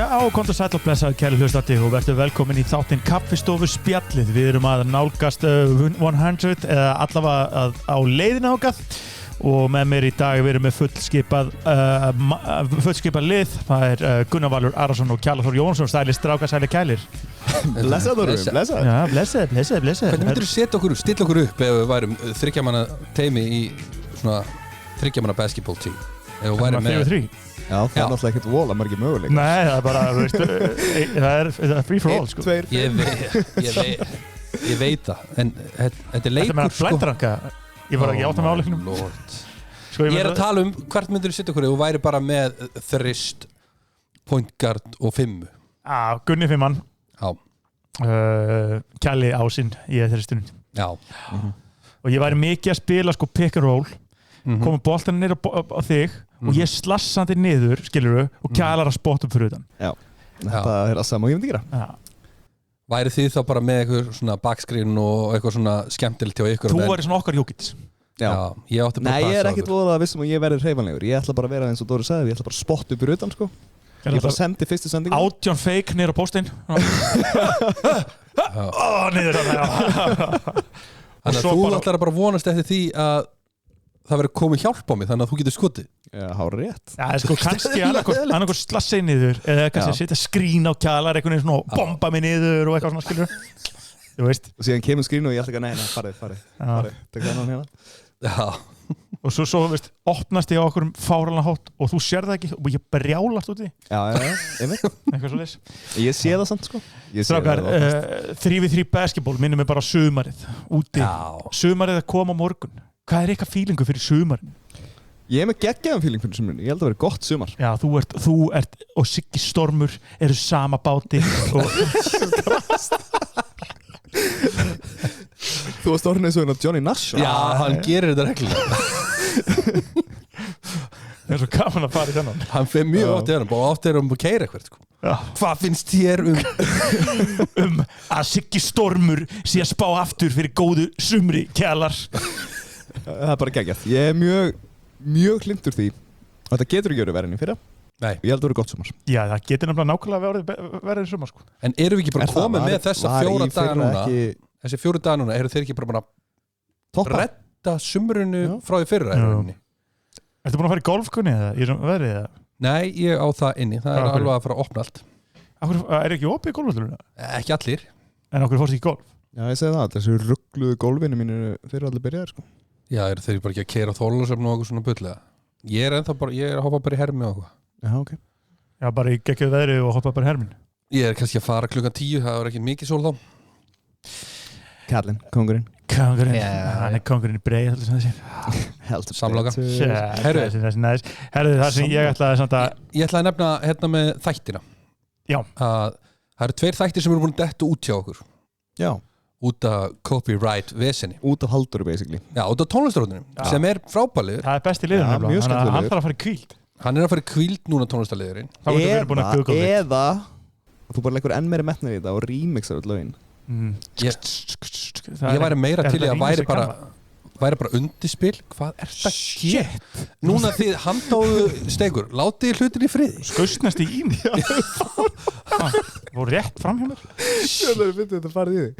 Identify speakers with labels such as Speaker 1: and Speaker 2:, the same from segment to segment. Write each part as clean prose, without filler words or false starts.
Speaker 1: Já, komdu sæll og blessaðu kæri hlustandi og verður velkomin í þáttinn Kaffistofu spjallið. Við erum að nálgast 100 eða allavega á leiðina ágað og með mér í dag við erum með fullskipað lið. Það er Gunnar Valur Arason og Kjartan Þór Jónsson, sælir strákar, sælir kælir.
Speaker 2: Blessaður.
Speaker 1: Já, blessaður.
Speaker 3: Hvernig myndir þú stilla okkur upp ef við værum þriggjamanna teimi í svona þriggjamanna basketball team? Ef við værum með
Speaker 1: 3-3.
Speaker 2: Já, það er náttúrulega ekkert vola margir möguleik.
Speaker 1: Nei, það er bara, þú veist, það er free for all, sko.
Speaker 2: 1, 2, 3.
Speaker 3: Ég veit það, en þetta er leikur,
Speaker 1: Þetta með að blændaranka, ég var ekki átt með áleiknum.
Speaker 3: Sko, ég er að tala hvert myndir þú setja okkur ef þú væri bara með þrist, point guard og 5.
Speaker 1: Gunni 5-mann.
Speaker 3: Já.
Speaker 1: Kjalli ásinn í þristinu.
Speaker 3: Já.
Speaker 1: Og ég væri mikið að spila, sko, pick and roll, komið boltaninn niður á þig, og ég slassandi niður, skilurðu, og kælar að spotta upp fyrir utan.
Speaker 2: Já, þetta er að sama og ég myndi gera.
Speaker 1: Já.
Speaker 3: Væri þið þá bara með eitthvað svona backscreen og eitthvað svona skemmtilegt hjá ykkur?
Speaker 1: Þú væri svona okkar Jókits.
Speaker 3: Já, ég átti bara
Speaker 2: Nei, ég er ekkert voða að vissum að ég verði hreyfanlegur. Ég ætla bara að vera eins og Dóri sagði, ég ætla bara að spotta upp fyrir utan, sko. Ég bara sendi fyrstu sendingu.
Speaker 1: 18 fake niður á póstinn. Niður á það.
Speaker 3: Þannig að þú ætlar bara vonast eftir því að það verður komið hjálp á mig þannig að þú getur skotið.
Speaker 2: Já, hár rétt.
Speaker 1: Já, sko, kannski annarkor slassið niður eða kannski setja skrín á kjalar einhvern veginn svona og bomba mig niður og eitthvað svona, skilur. Þú veist.
Speaker 2: Og síðan kemur skrín og ég ætla ekki að neina, farið. Takk það hérna.
Speaker 3: Já.
Speaker 1: Og svo veist, opnast ég á okkur fáralna hótt og þú sér það ekki og ég brjálast úti.
Speaker 2: Já, einmitt.
Speaker 1: Eitthvað svoleiðis.
Speaker 2: Ég sé það samt, sko.
Speaker 1: Strákar, 3v3 basketball minnum mig bara sumarið úti.
Speaker 3: Já.
Speaker 1: Sumarið að koma á morgun. Hvað er eitthvað fílingu fyrir sumarinn?
Speaker 2: Ég er með geggjaðan fíling fyrir sumarinn. Ég held að það verði gott sumar.
Speaker 1: Já, þú ert og Siggi Stormur eru sama báti og
Speaker 2: Þú varst orðin eins og Johnny Nash.
Speaker 3: Já, hann gerir þetta reglulega.
Speaker 1: Það er svo gaman að fara í þennan.
Speaker 3: Hann fer mjög átt í hann og átt að keira eitthvað, sko.
Speaker 1: Já.
Speaker 3: Hvað finnst þér
Speaker 1: að Siggi Stormur sé að spá aftur fyrir góðu sumri, kjalar?
Speaker 2: Það er bara geggjað. Ég er mjög hlindur því að þetta getur ekki verið verið enn í fyrra.
Speaker 3: Nei.
Speaker 2: Ég held að það verið gott sumar.
Speaker 1: Já, það getur nefnilega nákvæmlega verið sumar, sko.
Speaker 3: En erum við ekki bara komið með þessa 4 daga núna?
Speaker 2: Ekki...
Speaker 3: Þessi 4 daga núna, eru þeir ekki bara
Speaker 2: Toppa.
Speaker 3: redda sumrunu frá því fyrra?
Speaker 1: Ertu búin að fara í golfkunni eða í verið eða?
Speaker 3: Nei, ég á það inni. Það er alveg að fara að opna allt.
Speaker 1: Er ekki opið í golfvöldurinn?
Speaker 3: Ekki allir.
Speaker 1: En okkur fórst ekki í golf?
Speaker 2: Já, ég segi það. Þessu ruggluðu golfinu mínu fyrir allir byrjaðir, sko.
Speaker 3: Já, eru þeir bara ekki að keyra þólasöfn og eitthvað svona bullega? Ég er að hoppa bara í hermi og eitthvað.
Speaker 2: Já, ok.
Speaker 1: Já, bara í geggjuðu veðri og hoppa bara í hermin.
Speaker 3: Ég er kannski að fara klukkan 10, það er ekki mikið sól þá.
Speaker 2: Kallinn, kongurinn.
Speaker 1: Kongurinn,
Speaker 3: Yeah.
Speaker 1: hann er kongurinn í breið
Speaker 2: Heldur
Speaker 3: Samloka.
Speaker 1: Herðu, það sem ég ætlaði samt að
Speaker 3: Ég ætlaði að nefna hérna með þættina.
Speaker 1: Já.
Speaker 3: Að það eru 2 þættir sem eru búin að detta út hjá okkur.
Speaker 2: Já.
Speaker 3: Út af copyright vesenni.
Speaker 2: Út af Halldóri, basically.
Speaker 3: Já, út af tónlistarhóðunum sem er frábæliður.
Speaker 1: Það er best í liðum
Speaker 2: Já, mjög skemmtilegur.
Speaker 1: Hann þarf að fara í kvíld.
Speaker 3: Hann er að fara í kvíld núna tónlistarliðurinn.
Speaker 1: Þá getum við búin að Google þitt.
Speaker 2: Eða þú bara leggur enn meiri metnað í þetta og remixar öll lögin.
Speaker 3: Ég væri meira til í að væri bara undirspil. Hvað er þetta að gera? Núna þið handáðu stegur, látið hlutin í friði.
Speaker 1: Skaustnast í ín. Voru rétt fram hjá mér.
Speaker 2: Sjöfnir, finnst þetta farið í því?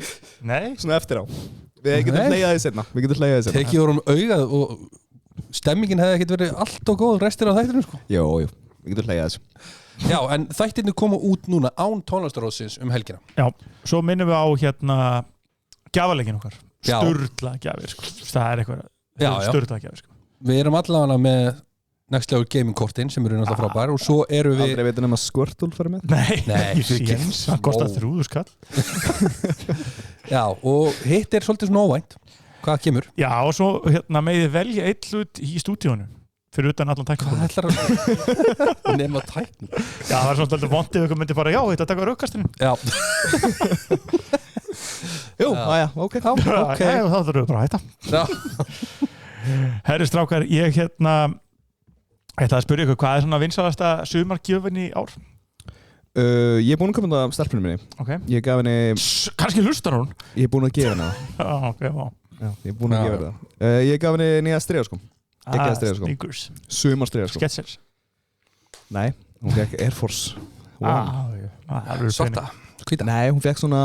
Speaker 1: Nei.
Speaker 2: Svona eftir á. Við getum hlegið því setna.
Speaker 3: Tekið vorum augað og stemmingin hefði ekkert verið allt og góð restir af þættinu, sko.
Speaker 2: Jú, við getum hlegið þessu.
Speaker 3: Já, en þættirnir koma út núna án tónlistarhóðsins helgina.
Speaker 1: Já, svo minnum við á gjafaleikinn okkar.
Speaker 3: Já.
Speaker 1: Sturla gjafir, sko. Það er eitthvað sturla gjafir, sko.
Speaker 3: Við erum allavega með Next Level Gaming kortin sem eru náttúrulega frábær og svo eru við...
Speaker 2: Aldrei veitum að Squirtle farið með?
Speaker 1: Nei,
Speaker 3: Nei,
Speaker 1: ekki séns. Það kostar 3.000 skall.
Speaker 3: Já, og hitt er svolítið svona óvænt. Hvað kemur?
Speaker 1: Já, og svo megið velja eitt hlut í stúdíónu fyrir utan allan tæknum.
Speaker 3: Hvað ætlar að nema tæknum?
Speaker 1: Já, það er svona alltaf vondið ef ykkur myndi bara, já, þetta taka raukastinu.
Speaker 3: Já.
Speaker 2: Jú, aðja, ok.
Speaker 1: Já, þá þurfum við bara að hætta.
Speaker 3: Já.
Speaker 1: Herri strákar, ég ætlaði að spyrja ykkur, hvað er svona vinsalasta sumargjöfin í ár?
Speaker 2: Ég er búinn að koma það starfinu minni.
Speaker 1: Ok.
Speaker 2: Ég gaf henni...
Speaker 1: Kannski hlustar hún?
Speaker 2: Ég er búinn að gefa henni það.
Speaker 1: Já, ok, já.
Speaker 2: Já, ég er búinn að gefa henni það. Ég gaf henni nýja strigaskóm. Ekki að strigaskóm.
Speaker 1: Sneakers.
Speaker 2: Sumar strigaskóm.
Speaker 1: Skechers.
Speaker 2: Nei, hún gekk Air Force
Speaker 3: Svarta, hvíta.
Speaker 2: Nei, hún fekk svona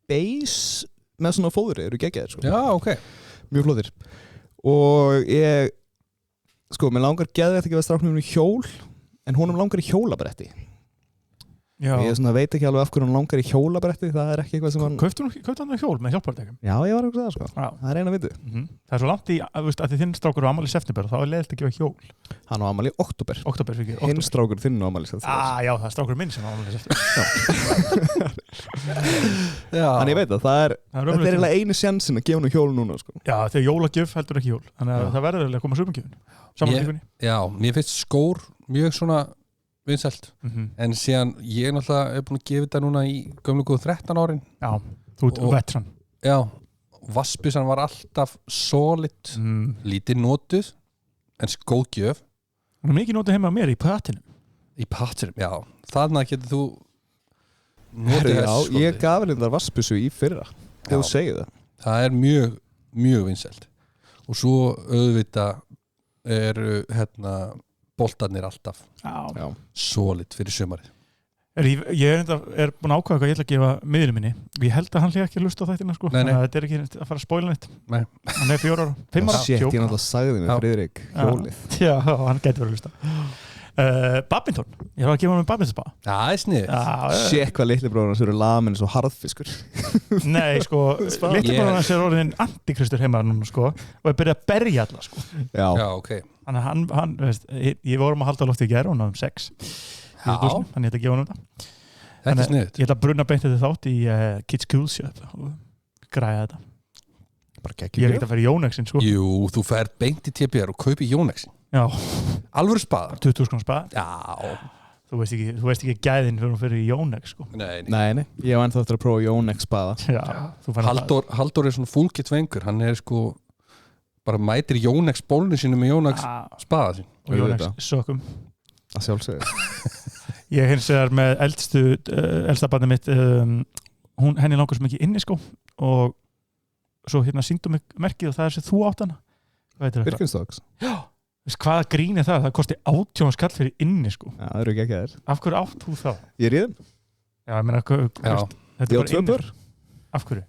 Speaker 2: base með svona fóðri, eru geggjaðir sko.
Speaker 3: Já, ok.
Speaker 2: Mjög flottir. Og ég sko, mér langar geðveikt ekki að stráknum í hjól, en honum langar í hjólabretti.
Speaker 1: Já.
Speaker 2: Ég svona veit ekki alveg af hverju hann langar í hjólabretti, það er ekki eitthvað sem hann...
Speaker 1: Kauptu hann hjól með hjálpartækjum?
Speaker 2: Já, ég var að það sko.
Speaker 1: Já.
Speaker 2: Það er eina vitu.
Speaker 1: Það er svo langt í, að því þinn strákur á afmæli í september, þá er leiðilegt að gefa hjól.
Speaker 2: Hann á afmæli í október.
Speaker 1: Hinn
Speaker 2: strákur þinn á afmæli í september.
Speaker 1: Já, það er strákur minn sem á afmæli í september.
Speaker 2: Þannig ég veit það, þetta er eiginlega einu sjansin að gefa hann hjól núna sko.
Speaker 1: Já, þegar jólagjöf heldur ekki hjól. Þannig að það verður að koma sumagjöfin. Samanlíkunni.
Speaker 3: Já, mér finnst skór mjög svona vinsælt, en síðan ég náttúrulega búin að gefa þetta núna í gömlu góðu 13 árin.
Speaker 1: Já, þú ert veteran.
Speaker 3: Já, vassbyssan var alltaf solid, lítið notuð, en góð gjöf.
Speaker 1: Hún er mikið notuð heima á mér í pattinum.
Speaker 3: Í pattinum, já. Þarna getur þú notið
Speaker 2: þess. Já, ég gaf henni þar vassbyssu í fyrra, þegar þú segir það.
Speaker 3: Það er mjög, mjög vinsælt. Og svo auðvitað eru boltarnir alltaf solid fyrir sumarið.
Speaker 1: Ég er búin að ákvæða hvað ég ætla að gefa miðlum minni. Ég held að hann hlýja ekki að lusta á þættina sko. Þannig að þetta er ekki að fara að spoila neitt.
Speaker 3: Nei.
Speaker 1: Hann er 4 ára, 5 ára.
Speaker 2: Shit, ég náttúrulega sagði mig Friðrik hjólið.
Speaker 1: Já, hann gæti verið að lusta. Badminton. Ég var að gefa hann með badmintonspá.
Speaker 3: Já, það er snið.
Speaker 2: Shit, hvað litli bróður hans eru lamin svo harðfiskur.
Speaker 1: Nei, sko, litli bróður hans er orðin antikristur heima núna sko og er byrjað að berja alla sko.
Speaker 3: Já, ok.
Speaker 1: Þannig að hann veist, ég vorum að halda lofti í gær og náðum 6. Þannig ég ætla að gefa hann þetta.
Speaker 3: Þetta er sniðut.
Speaker 1: Ég ætla að brunna beint þetta þátt í Kids Cool Shop og græða þetta.
Speaker 2: Bara
Speaker 1: ég er ekkert að fara í Jónexin sko.
Speaker 3: Jú, þú fer beint í TPR og kaupi Jónexin.
Speaker 1: Já.
Speaker 3: Alvöru spaða.
Speaker 1: 20.000 króna spaða.
Speaker 3: Já.
Speaker 1: Þú veist ekki gæðin fyrir að fyrir í Jónex sko.
Speaker 2: Nei. Ég var ennþá eftir að prófa Jónex spaða.
Speaker 1: Já.
Speaker 3: Halldór er svona fúlkitt vengur. Hann er sko bara mætir Jónex bólnu sínu með Jónex spaða sín.
Speaker 1: Og Jónex sökum.
Speaker 2: Það sjálfsögðu.
Speaker 1: Ég hins vegar með elsta barnið mitt henni langar svo mikið inni sko og svo sýndu mig merkið og það er sem þú átt hana.
Speaker 2: Birkenstocks.
Speaker 1: Já. Hvaða grín er það? Það kosti 18 skall fyrir inni sko.
Speaker 2: Já, það eru ekki ekki þér.
Speaker 1: Af hverju átt þú þá?
Speaker 2: Ég er í þeim.
Speaker 1: Já, ég meina
Speaker 2: ég á 2 bör.
Speaker 1: Af hverju?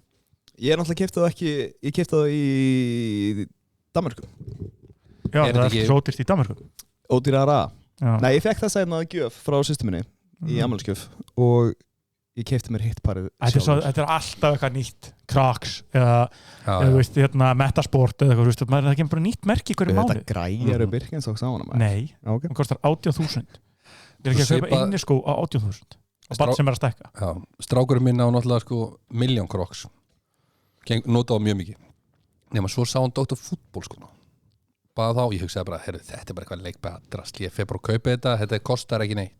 Speaker 2: Ég er náttúrulega keypti það ekki, ég keypti það í Danmörku.
Speaker 1: Já, það er ekki svo ódýrt í Danmörku.
Speaker 2: Ódýrara. Nei, ég fekk það sæðna gjöf frá systur minni í afmælisgjöf og ég keypti mér hittparið sjálfur.
Speaker 1: Þetta er alltaf eitthvað nýtt Crocs eða veist, Metasport eða eitthvað, veist, maður er ekki bara nýtt merki hverju mánuð.
Speaker 2: Þetta græjar Birkenstocks á hana.
Speaker 1: Nei, það kostar 18.000. Við erum ekki að kaupa inni sko á 18.000 og barn sem er að stækka.
Speaker 3: Já, strákurinn minn á náttúrulega sko milljón Crocs. Notaði mjög mikið. Nema svo sá hann Dr. Fútból sko. Bara þá, ég hugsaði bara, þetta er bara eitthvað leikbæðadrast. Ég fer bara að kaupa þetta kostar ekki neitt.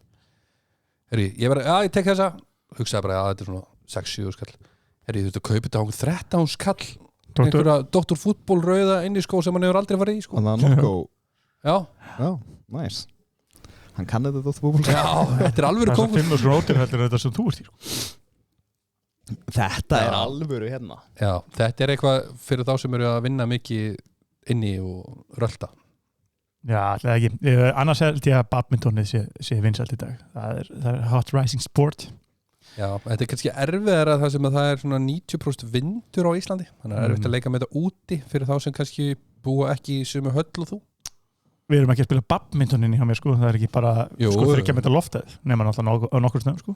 Speaker 3: Ég tek þessa. Hugsaði bara, þetta er svona 6-7 skall. Þú þurfti að kaupa þetta á 13 skall. Einhverja Dr. Fútból rauða inn í skó sem hann hefur aldrei farið í sko.
Speaker 2: Og það er nokkuð.
Speaker 3: Já,
Speaker 2: nice. Hann kann þetta Dr. Fútból.
Speaker 3: Já, þetta er alvöru kongur.
Speaker 1: Það er 5 ótir heldur þetta sem þú ert í sko.
Speaker 2: Þetta er alvöru hérna.
Speaker 3: Já, þetta er eitthvað fyrir þá sem eru að vinna mikið inni og rölda.
Speaker 1: Já, alltaf ekki. Annars held ég að badmintonið sé vinsælt í dag. Það er hot rising sport.
Speaker 3: Já, þetta er kannski erfiðara það sem að það er svona 90% vindur á Íslandi. Þannig að það er erfitt að leika með þetta úti fyrir þá sem kannski búa ekki í sömu höll og þú.
Speaker 1: Við erum ekki að spila badmintoninni hjá mér sko. Það er ekki bara 3 metra loftið nema náttúrulega á nokkur stöðum sko.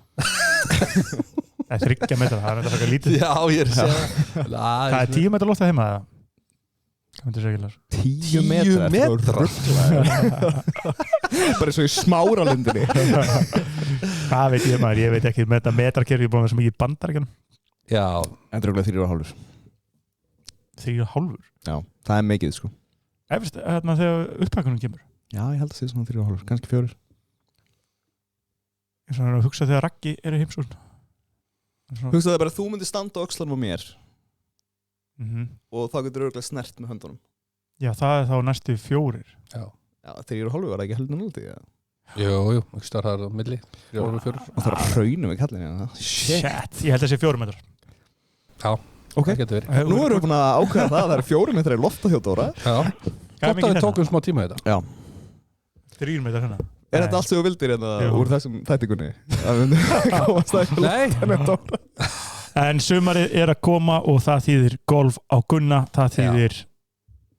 Speaker 1: Það er 3 metra, það er þetta eitthvað lítið.
Speaker 3: Já, ég er að segja.
Speaker 1: Það er 10 metra loftið heima eða?
Speaker 2: 10 metrar bara svo í Smáralundinni.
Speaker 1: Það veit ég maður, ég veit ekki metrakerfi búin að sem ekki bandaríkjunum.
Speaker 2: Já, þetta er rúglega 3,5.
Speaker 1: 3,5?
Speaker 2: Já, það er mikið sko.
Speaker 1: Efst þegar upphækkunum kemur.
Speaker 2: Já, ég held að það sé svona 3,5, kannski 4.
Speaker 1: Ég er svona að hugsa þegar Raggi er í heimsókn.
Speaker 2: Hugsaðu bara að þú myndir standa á öxlanum á mér. Og þá getur örgulega snert með höndunum.
Speaker 1: Já, það er þá næstu 4.
Speaker 2: Já, 3,5 var það ekki heldur núti.
Speaker 3: Jú, ekki starf það á milli 3,5.
Speaker 2: Og það er að hraunum við kallinu.
Speaker 1: Shit, ég held að það sé 4 metrar.
Speaker 3: Já,
Speaker 2: ok. Nú erum við búin að ákveða það eru 4 metrar í lofta hjá Dóra.
Speaker 3: Já, gott að við tókum smá tíma í þetta.
Speaker 2: Já.
Speaker 1: 3 metrar hérna.
Speaker 2: Er þetta allt sem þú vildir hérna
Speaker 1: Jú.
Speaker 2: úr þessum þættingunni? Að við komast að
Speaker 3: Nei,
Speaker 1: En sumarið er að koma og það þýðir golf á Gunna, það þýðir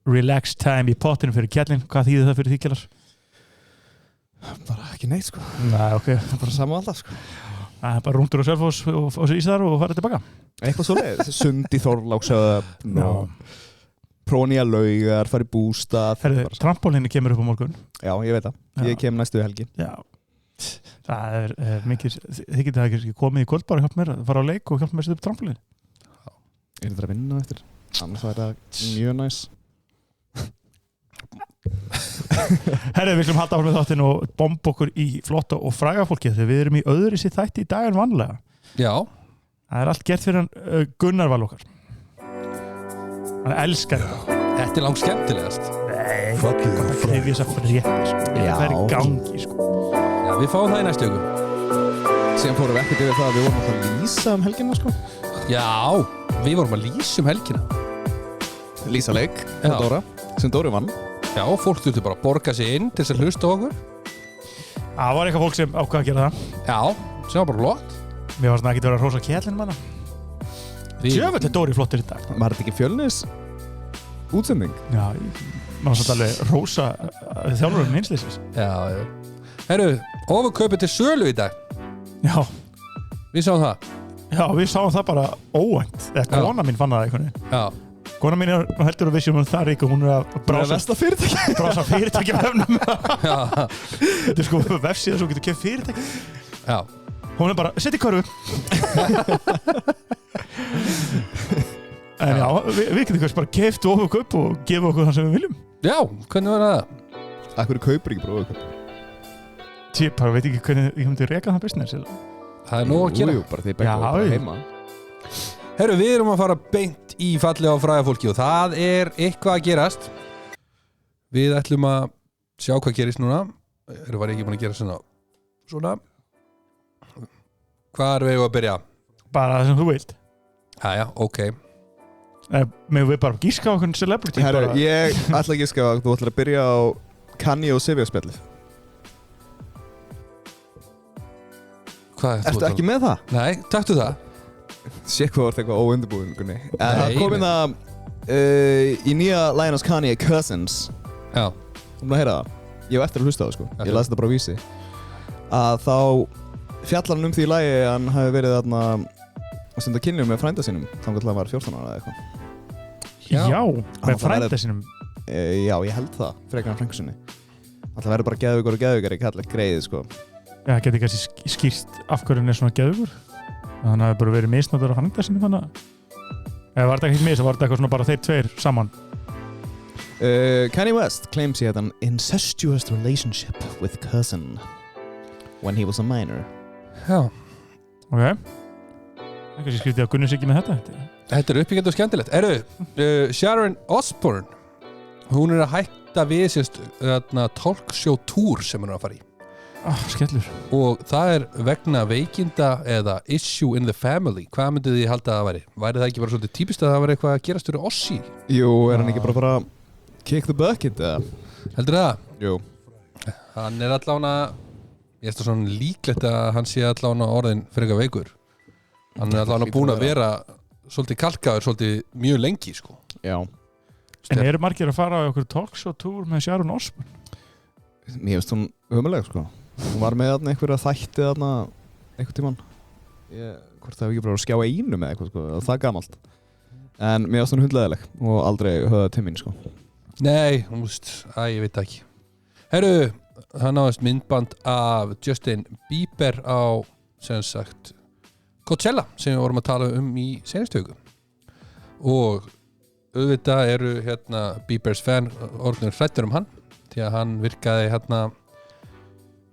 Speaker 1: relax time í pottinu fyrir kjallin. Hvað þýðir það fyrir því, kjallar?
Speaker 2: bara ekki neitt sko.
Speaker 1: Nei, ok.
Speaker 2: Bara sama alltaf sko.
Speaker 1: Það er bara rúndur og Selfoss og sér Ísar og fara tilbaka.
Speaker 2: Eitthvað svo leið. Sund í Þorlákshöfn og prófa nýja laugar, fara í bústað.
Speaker 1: Herðu, trampolínu kemur upp á morgun.
Speaker 2: Já, ég veit það. Ég kem næstu helgi.
Speaker 1: Já. Það er mikið, þið getið það ekki komið í kvöld bara að hjálpa mér að fara á leik og hjálpa mér að setja upp trampolínu.
Speaker 2: Ég er að vinna eftir. Annars var þetta mjög næs.
Speaker 1: Herðu, við skulum halda áfram með þáttinn og bomba okkur í flotta og fræga fólkið þegar við erum í öðru sér þætti í dag en vanlega.
Speaker 3: já,
Speaker 1: Það er allt gert fyrir hann Gunnar Val okkar. Hann elskar þetta.
Speaker 3: þetta er langt skemmtilegast.
Speaker 1: Nei, það krefið þess að fréttir.
Speaker 2: Já.
Speaker 1: Það er í gangi, sko.
Speaker 3: Já, við fáum það í næstu ykkur.
Speaker 2: Síðan fórum við ekkert yfir það að við vorum að lýsa helgina sko.
Speaker 3: Já, við vorum að lýsa helgina.
Speaker 2: Lýsa leik,
Speaker 3: Já.
Speaker 2: Dóra, sem Dóri vann.
Speaker 3: Já, fólk þurfti bara að borga sig inn til þess að hlusta á okkur.
Speaker 1: Það var eitthvað fólk sem ákvað að gera það.
Speaker 3: Já, sem var bara flott.
Speaker 1: Mér var svona ekki verið að hrósa kjallin manna. Sjöfell er Dóri flottir í dag.
Speaker 2: Var þetta ekki Fjölnis útsending?
Speaker 1: Já, maður satt alveg rósa þjálfurinn einslýsins.
Speaker 3: Já, já. Herru, ofurkaupið til sölu í dag.
Speaker 1: Já,
Speaker 3: Við sáum það.
Speaker 1: já, við sáum það bara óvænt. Eða
Speaker 3: Já.
Speaker 1: kona mín fann það eitthvað.
Speaker 3: Já.
Speaker 1: Kona mín er heldur að vissum það rík og hún er að
Speaker 2: Versta fyrirtæki.
Speaker 1: brása fyrirtæki vefnum.
Speaker 3: Já.
Speaker 1: Þetta er sko vefsíða svo getur kemur fyrirtæki.
Speaker 3: Já.
Speaker 1: Hún er bara, sett í körfu. En já, við getum kannski bara keift og ofurkaup og gefa okkur það sem við viljum.
Speaker 3: Já, hvernig var það?
Speaker 2: Akkur kaupir ekki bróðu?
Speaker 1: Ég bara veit ekki hvernig ég myndi reka það business.
Speaker 3: Það er nóg að gera.
Speaker 2: Jú, bara því
Speaker 1: Já,
Speaker 2: bekka bara
Speaker 1: jú.
Speaker 2: heima.
Speaker 3: Herru, við erum að fara beint í fallega og fræga fólki og það er eitthvað að gerast. Við ætlum að sjá hvað gerist núna. Eru var ekki búin að gera svona. Hvað er við að byrja?
Speaker 1: Bara það sem þú vilt.
Speaker 3: Jæja, ok.
Speaker 1: Megum við bara gíska á okkur celebrity?
Speaker 2: Herru,
Speaker 1: bara...
Speaker 2: ég ætla ekki að skaffa að þú ætlar að byrja á Kanye og Sivja spjallið.
Speaker 3: Hvað
Speaker 2: Ertu ekki með það?
Speaker 3: Nei, taktu það.
Speaker 2: Sér hvað var þetta eitthvað óundirbúin, Gunni. En það
Speaker 3: Nei,
Speaker 2: kom inn að í nýja laginn hans Kanye Cousins.
Speaker 3: Já.
Speaker 2: Þú múin að heyra það? Ég hef eftir að hlusta á það sko.
Speaker 3: Ok.
Speaker 2: Ég las þetta bara á Vísi. Að þá fjallar hann því í lagi að hann hafi verið þarna að stunda kynlíf með frænda sínum þannig að hann var 14 ára eða eitthvað.
Speaker 1: Já,
Speaker 2: Hann
Speaker 1: með frænda
Speaker 2: verið-
Speaker 1: sinum.
Speaker 2: Já, ég held það, frekar hann frængu sinni. Það verður bara geðvíkur og geðvíkar ekki allir greið sko.
Speaker 1: Já, geti kannski skýrt af hverju hann er svona geðugur. Þannig að það hefur bara verið misnotar af frænda sinum þannig að... Eða var þetta ekki mis, var þetta eitthvað svona bara þeir tveir saman?
Speaker 2: Kanye West claims he had an incestuous relationship with cousin when he was a minor.
Speaker 3: Já.
Speaker 1: Ok. Það er kannski skrítið að Gunni sig ekki með þetta.
Speaker 3: Þetta er uppbyggjandi og skemmtilegt. Sharon Osbourne, hún er að hætta við sérst talkshow tour sem hún er að fara í.
Speaker 1: Skellur.
Speaker 3: Og það er vegna veikinda eða issue in the family. Hvað myndið þið halda að það væri? Væri það ekki bara svolítið típist að það væri eitthvað að gerast fyrir Ossi?
Speaker 2: Jú, er hann ekki bara kick the bucket eða?
Speaker 3: Heldur það?
Speaker 2: Jú.
Speaker 3: Hann er allána, ég veist það svona líklegt að hann sé allána orðin fyrir eitthvað veikur. Hann er allána búin að vera svolítið kalkaður, svolítið mjög lengi, sko.
Speaker 2: Já.
Speaker 1: En eru margir að fara á okkur talkshow tour með Sharon Osbourne?
Speaker 2: Mér finnst hún ömuleg sko. Hún var með þarna einhverja þætti þarna einhvern tímann. Hvort það hefur ekki bara að skjá einu með eitthvað sko. Það er gamalt. En mér finnst hún hundleðileg og aldrei höfða til mín sko.
Speaker 3: Nei, hún veist, ég veit það ekki. Herru, hann náðist myndband af Justin Bieber á, sem sagt, Coachella, sem við vorum að tala um í seinustu viku. Og auðvitað eru Biebers fan orðnir hræddir hann, því að hann virkaði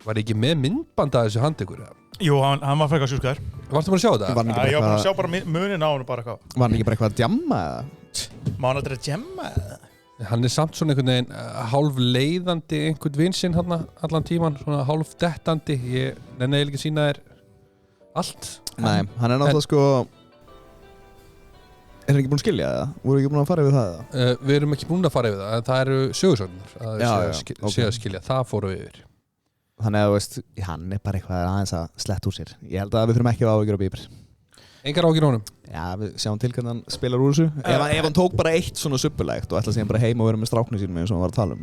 Speaker 3: var ekki með myndband að þessu handtekur.
Speaker 1: Jú, hann var frekar sjúskaður.
Speaker 3: Varstu bara að sjá þetta?
Speaker 2: Var hann ekki
Speaker 1: Ég var bara að
Speaker 2: bara
Speaker 1: sjá bara munin á hann og bara eitthvað.
Speaker 2: Var hann ekki bara eitthvað að djamma eða?
Speaker 1: Má hann að djemma eða?
Speaker 3: Hann er samt svona einhvern veginn hálf leiðandi einhvern vinsinn hann allan tíman, svona hálf dettandi. Ég nenni eiginlega ekki að sína þér allt.
Speaker 2: Nei, hann er náttúrulega sko. Er hann ekki búinn að skilja það? Voru ekki búinn að fara yfir það eða?
Speaker 3: Við erum ekki búin að fara yfir það, en það eru sögursögnar að
Speaker 2: Já,
Speaker 3: sé að skilja. Það fórum við yfir.
Speaker 2: þannig að þú veist, hann bara eitthvað aðeins að sletta úr sér. Ég held að við þurfum ekki að áhyggjur á Bieber.
Speaker 3: Engar áhyggjur á honum?
Speaker 2: Já, við sjáum til hvernig hann spilar úr þessu. Ef hann tók bara eitt svona suppulegt og ætla síðan bara heim og vera með stráknu sínum eins og hann var að tala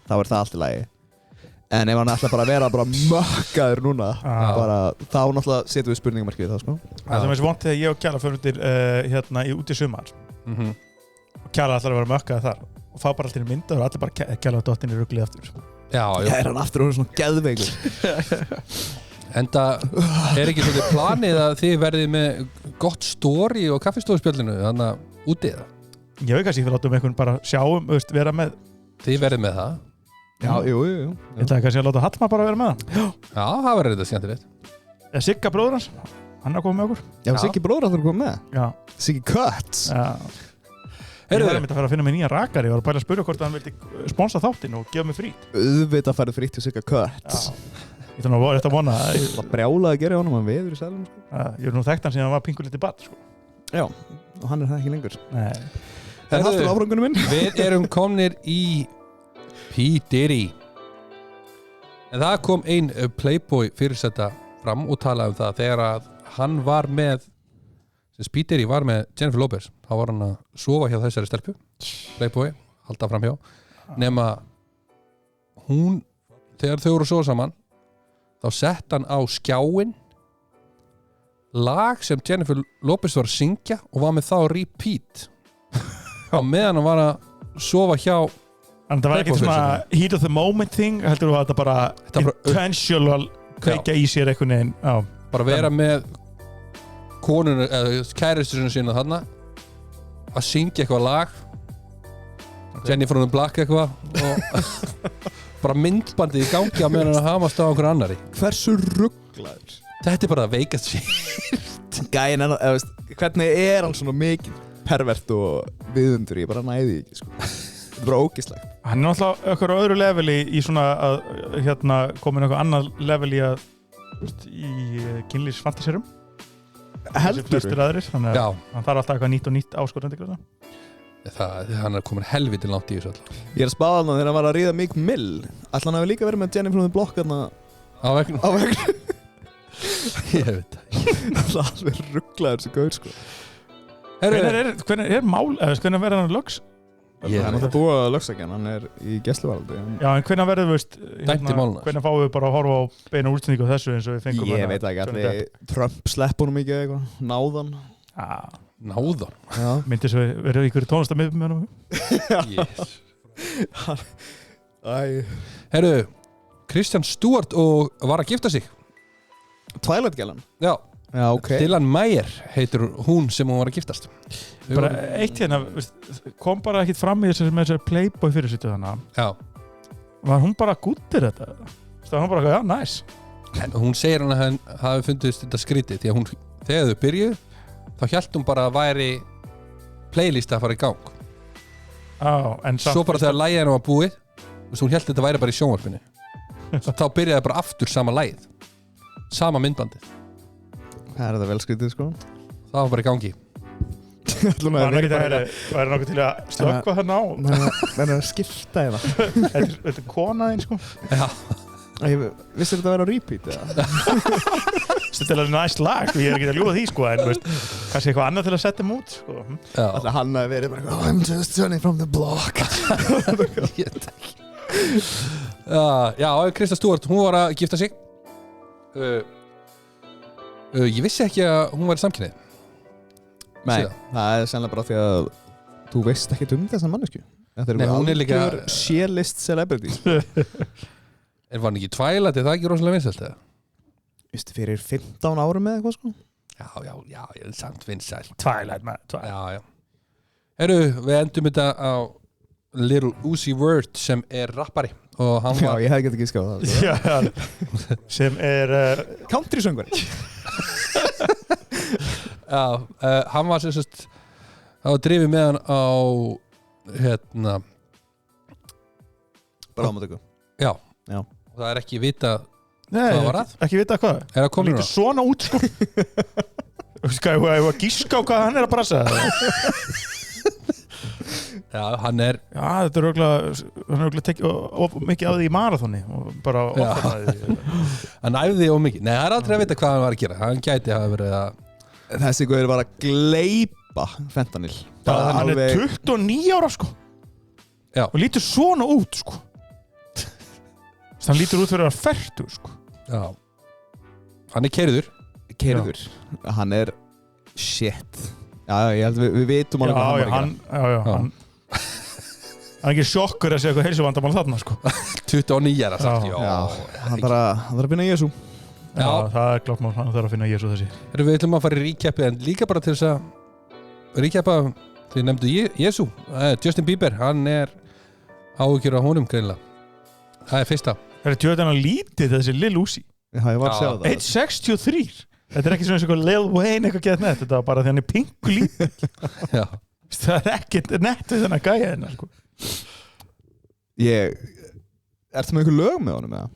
Speaker 2: þá það allt í lagi. En ef hann ætla bara að vera bara mökkaður núna, þá náttúrulega setjum við spurningamarkið við það, sko.
Speaker 1: Það sem er svo vont þegar ég og Kjalla fyrir út í sumar. Og Kjalla ætlar að vera mökkaður þar. Og fá bara allir mynda og allir bara Kjalla og dottin í ruglið aftur.
Speaker 3: Já,
Speaker 2: hann aftur og svona geðveikur.
Speaker 3: Enda ekki svolítið planið að þið verðið með gott story og kaffistofspjallinu, þannig að útið það?
Speaker 1: Ég veit kannski að við látum einhvern bara sjáum, vera með.
Speaker 3: Þið verðið með það?
Speaker 2: Já, jú.
Speaker 1: Ég ætlaði kannski að láta Hallmar bara vera með það.
Speaker 3: Já, það verður þetta skemmtilegt.
Speaker 1: Sigga bróður hans, hann er að koma með okkur.
Speaker 2: Já, Siggi bróður að koma með?
Speaker 1: Já.
Speaker 2: Siggi Cuts?
Speaker 1: Já. Ég hefði myndið að fara að finna mig nýja rakari og var bara að spyrja hvort hann vildi sponsa þáttinn og gefa mig frít.
Speaker 2: Auðvitað farið frít til Sigga Cuts.
Speaker 1: Ég ætla að vona
Speaker 2: það brjálaði að gera honum, hann veður í sælum, sko.
Speaker 1: Ég er nú þekkt hann síðan hann var pingulítið badd, sko.
Speaker 2: Já, og hann það ekki lengur.
Speaker 1: Nei.
Speaker 2: Það aftur áfrangunum minn.
Speaker 3: Við erum komnir í P. Diddy. En það kom ein Playboy fyrirsetta fram og talaði um það þegar að hann var með P. Diddy var með Jennifer Lopez, þá var hann að sofa hjá þessari stelpu Playboy, halda fram hjá nema hún þegar þau voru að sofa saman þá sett hann á skjáinn lag sem Jennifer Lopez var að syngja og var með það á repeat á meðan hann var að sofa hjá
Speaker 1: Þannig að það var ekkert svona heat of the moment thing heldur þú að þetta bara intentional kveikja í sér einhvern veginn
Speaker 3: bara vera með konunum, kæristurinn sína þarna að syngja eitthvað lag Jennifer on the Block eitthvað og bara myndbandið í gangi að meðan að hamast á einhver annari.
Speaker 2: Hversu rugglaður?
Speaker 3: Þetta er bara að veikast sér.
Speaker 2: Gæinn hvernig er hann svona mikið pervert og viðundur, ég bara næði ekki, sko. Þetta er bara ógeðslegt.
Speaker 1: Hann er náttúrulega okkur öðru leveli í svona að komin eitthvað annað level í kynlífsfantasírum.
Speaker 2: Heldur
Speaker 1: þannig að hann þarf alltaf eitthvað nýtt og nýtt áskorandi.
Speaker 3: Hann er komin helviti langt í þessu alltaf.
Speaker 2: Ég spáði hann þegar hann var að ríða Meek Mill. Ætla hann hafi líka verið með Jennifer on the Block á vegna.
Speaker 3: Ég veit það.
Speaker 2: Það er alveg rugglaður sem gaur, sko.
Speaker 1: Hvernig er mál, hvernig verður hann lögs?
Speaker 2: Hann er alltaf búið að lögsækja hann er í gæsluvaraldi.
Speaker 1: Já, en hvernig verður
Speaker 3: hvernig
Speaker 1: fáum við bara að horfa á beina úrstendingu þessu eins og við fengum
Speaker 2: ég veit ekki, allir Trump slepp honum ekki eitthvað, náðan.
Speaker 3: Náðan?
Speaker 1: Myndi svo verður ykkur tónlistamöfum með hann?
Speaker 3: Herru, Kristján Stewart og var að gifta sig.
Speaker 2: Twilight gælan?
Speaker 3: Já,
Speaker 2: ok.
Speaker 3: Dylan Meyer heitir hún sem hún var að giftast.
Speaker 1: Bara eitt kom bara ekkert fram í þessari Playboy fyrirsýttu þannig.
Speaker 3: Já.
Speaker 1: Var hún bara gúttir þetta? Það var hún bara, já, nice.
Speaker 3: Hún segir hann að hann hafi fundist þetta skrítið því að hún, þegar þau byrjuð þá hélt hún bara að væri playlist að fara í gang.
Speaker 1: En
Speaker 3: svo bara þegar lagið hennar var búið hún hélt þetta væri bara í sjónvarpinu þá byrjaði bara aftur sama lagið sama myndbandið.
Speaker 2: Það er þetta vel skrítið, sko.
Speaker 3: Það var bara í gangi.
Speaker 1: Var nokkuð til að slökkva þarna á?
Speaker 2: Það er að skipta eða.
Speaker 1: Þetta er konaðinn, sko.
Speaker 3: Já.
Speaker 2: Vissir þetta að vera á repeat, eða?
Speaker 1: Þetta er alveg næst lag, ég er ekki að ljúga því, sko, en kannski eitthvað annað til að setja mút, sko.
Speaker 2: Alltaf hann að verið bara, I'm just turning from the block.
Speaker 3: Já, Krista Stewart, hún var að gifta sig. Ég vissi ekki að hún var í samkynhneigð.
Speaker 2: Nei, það er sennilega bara því að þú veist ekkert þessa mannesku.
Speaker 3: Nei, hún er líka
Speaker 2: C-list celebrity.
Speaker 3: Var hann ekki Twilight, er það ekki rosalega vinsælt eða?
Speaker 2: Vistu, fyrir 15 árum eða eitthvað, sko?
Speaker 3: Já, samt vinsælt.
Speaker 1: Twilight, man.
Speaker 3: Já. Herru, við endum þetta á Little Uzi Vert sem er rappari. Og hann var...
Speaker 2: Já, ég hef ekki skjáð það.
Speaker 1: Já, sem er...
Speaker 2: Country-söngvari.
Speaker 3: Já, hann var sem sagt það var drifið með hann á
Speaker 2: Bráðamóttöku.
Speaker 3: Já. Og það er ekki vitað
Speaker 1: hvað
Speaker 3: var að.
Speaker 1: Ekki vitað hvað.
Speaker 3: Er það komin
Speaker 1: núna? Svona út, sko. Ég var að gíska á hvað hann er að brasa.
Speaker 3: Já, hann er
Speaker 1: Já, þetta er örugglega tekið mikið á því í marathoni og bara ofnaði.
Speaker 3: Hann æfði mikið. Nei, það er aldrei að vita hvað hann var að gera. Hann gæti hafa verið að
Speaker 2: Þessi guður var að gleypa fentanyl.
Speaker 1: Hann er 29 ára sko.
Speaker 3: Já.
Speaker 1: Og lítur svona út sko. Hann lítur út fyrir að fertu sko.
Speaker 3: Já. Hann er keyrður.
Speaker 2: Hann er shit. Já, ég held við vitum alveg hvað hann var að gera.
Speaker 1: Hann er ekki sjokkur að segja eitthvað heilsuvandamál þarna sko.
Speaker 3: 29 er að sagt.
Speaker 2: Já, hann þarf að finna Jesú.
Speaker 1: Já, það er klart mál, hann þarf að finna Jesú þessi.
Speaker 3: Við ætlum að fara í recapið en líka bara til þess að recapa því nefndu Jesú. Justin Bieber, hann er áhyggjur á honum greinilega. Það er fyrsta.
Speaker 1: Það er tjóðan að lítið þessi Lil Uzi.
Speaker 2: Já, ég var að segja það.
Speaker 1: 1.63. Þetta er ekki svona eins og Lil Wayne eitthvað gett nett, þetta var bara því hann er pingu lítið.
Speaker 3: Já.
Speaker 1: Það er ekkert nett við þennan gæja hennar sko.
Speaker 2: Ertu með einhver lög með honum eða?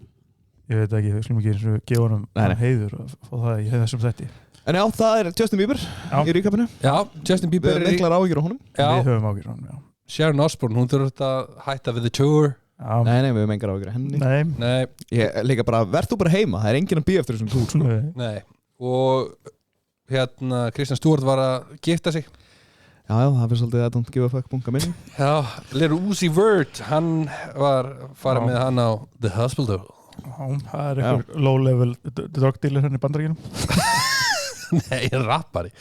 Speaker 1: Ég veit ekki, við skulum ekki gefa honum heiður og fá það í þessum þætti.
Speaker 2: En já, það er Justin Bieber í recapinu.
Speaker 3: Já, Justin Bieber
Speaker 2: Við erum miklar áhyggjur á honum.
Speaker 3: Já.
Speaker 1: Við höfum áhyggjur á honum, já.
Speaker 3: Sharon Osbourne, hún þurft að hætta við The Tour.
Speaker 1: Já.
Speaker 2: Nei, við höfum engar áhyggjur á henni.
Speaker 1: Nei.
Speaker 2: Ég líka bara, verð þú bara heima. Það er enginn að bíða eftir þessum túr sko.
Speaker 3: Nei. Og Kristján Stewart var að gifta sig.
Speaker 2: Já, það fyrir svolítið að don't give a fuck bunga minni.
Speaker 3: Já, Lil Uzi Vert, hann var farið með hann á The Hospital.
Speaker 1: Það er einhver low-level drug dealer henni í Bandaríkjunum.
Speaker 3: Nei, rappari.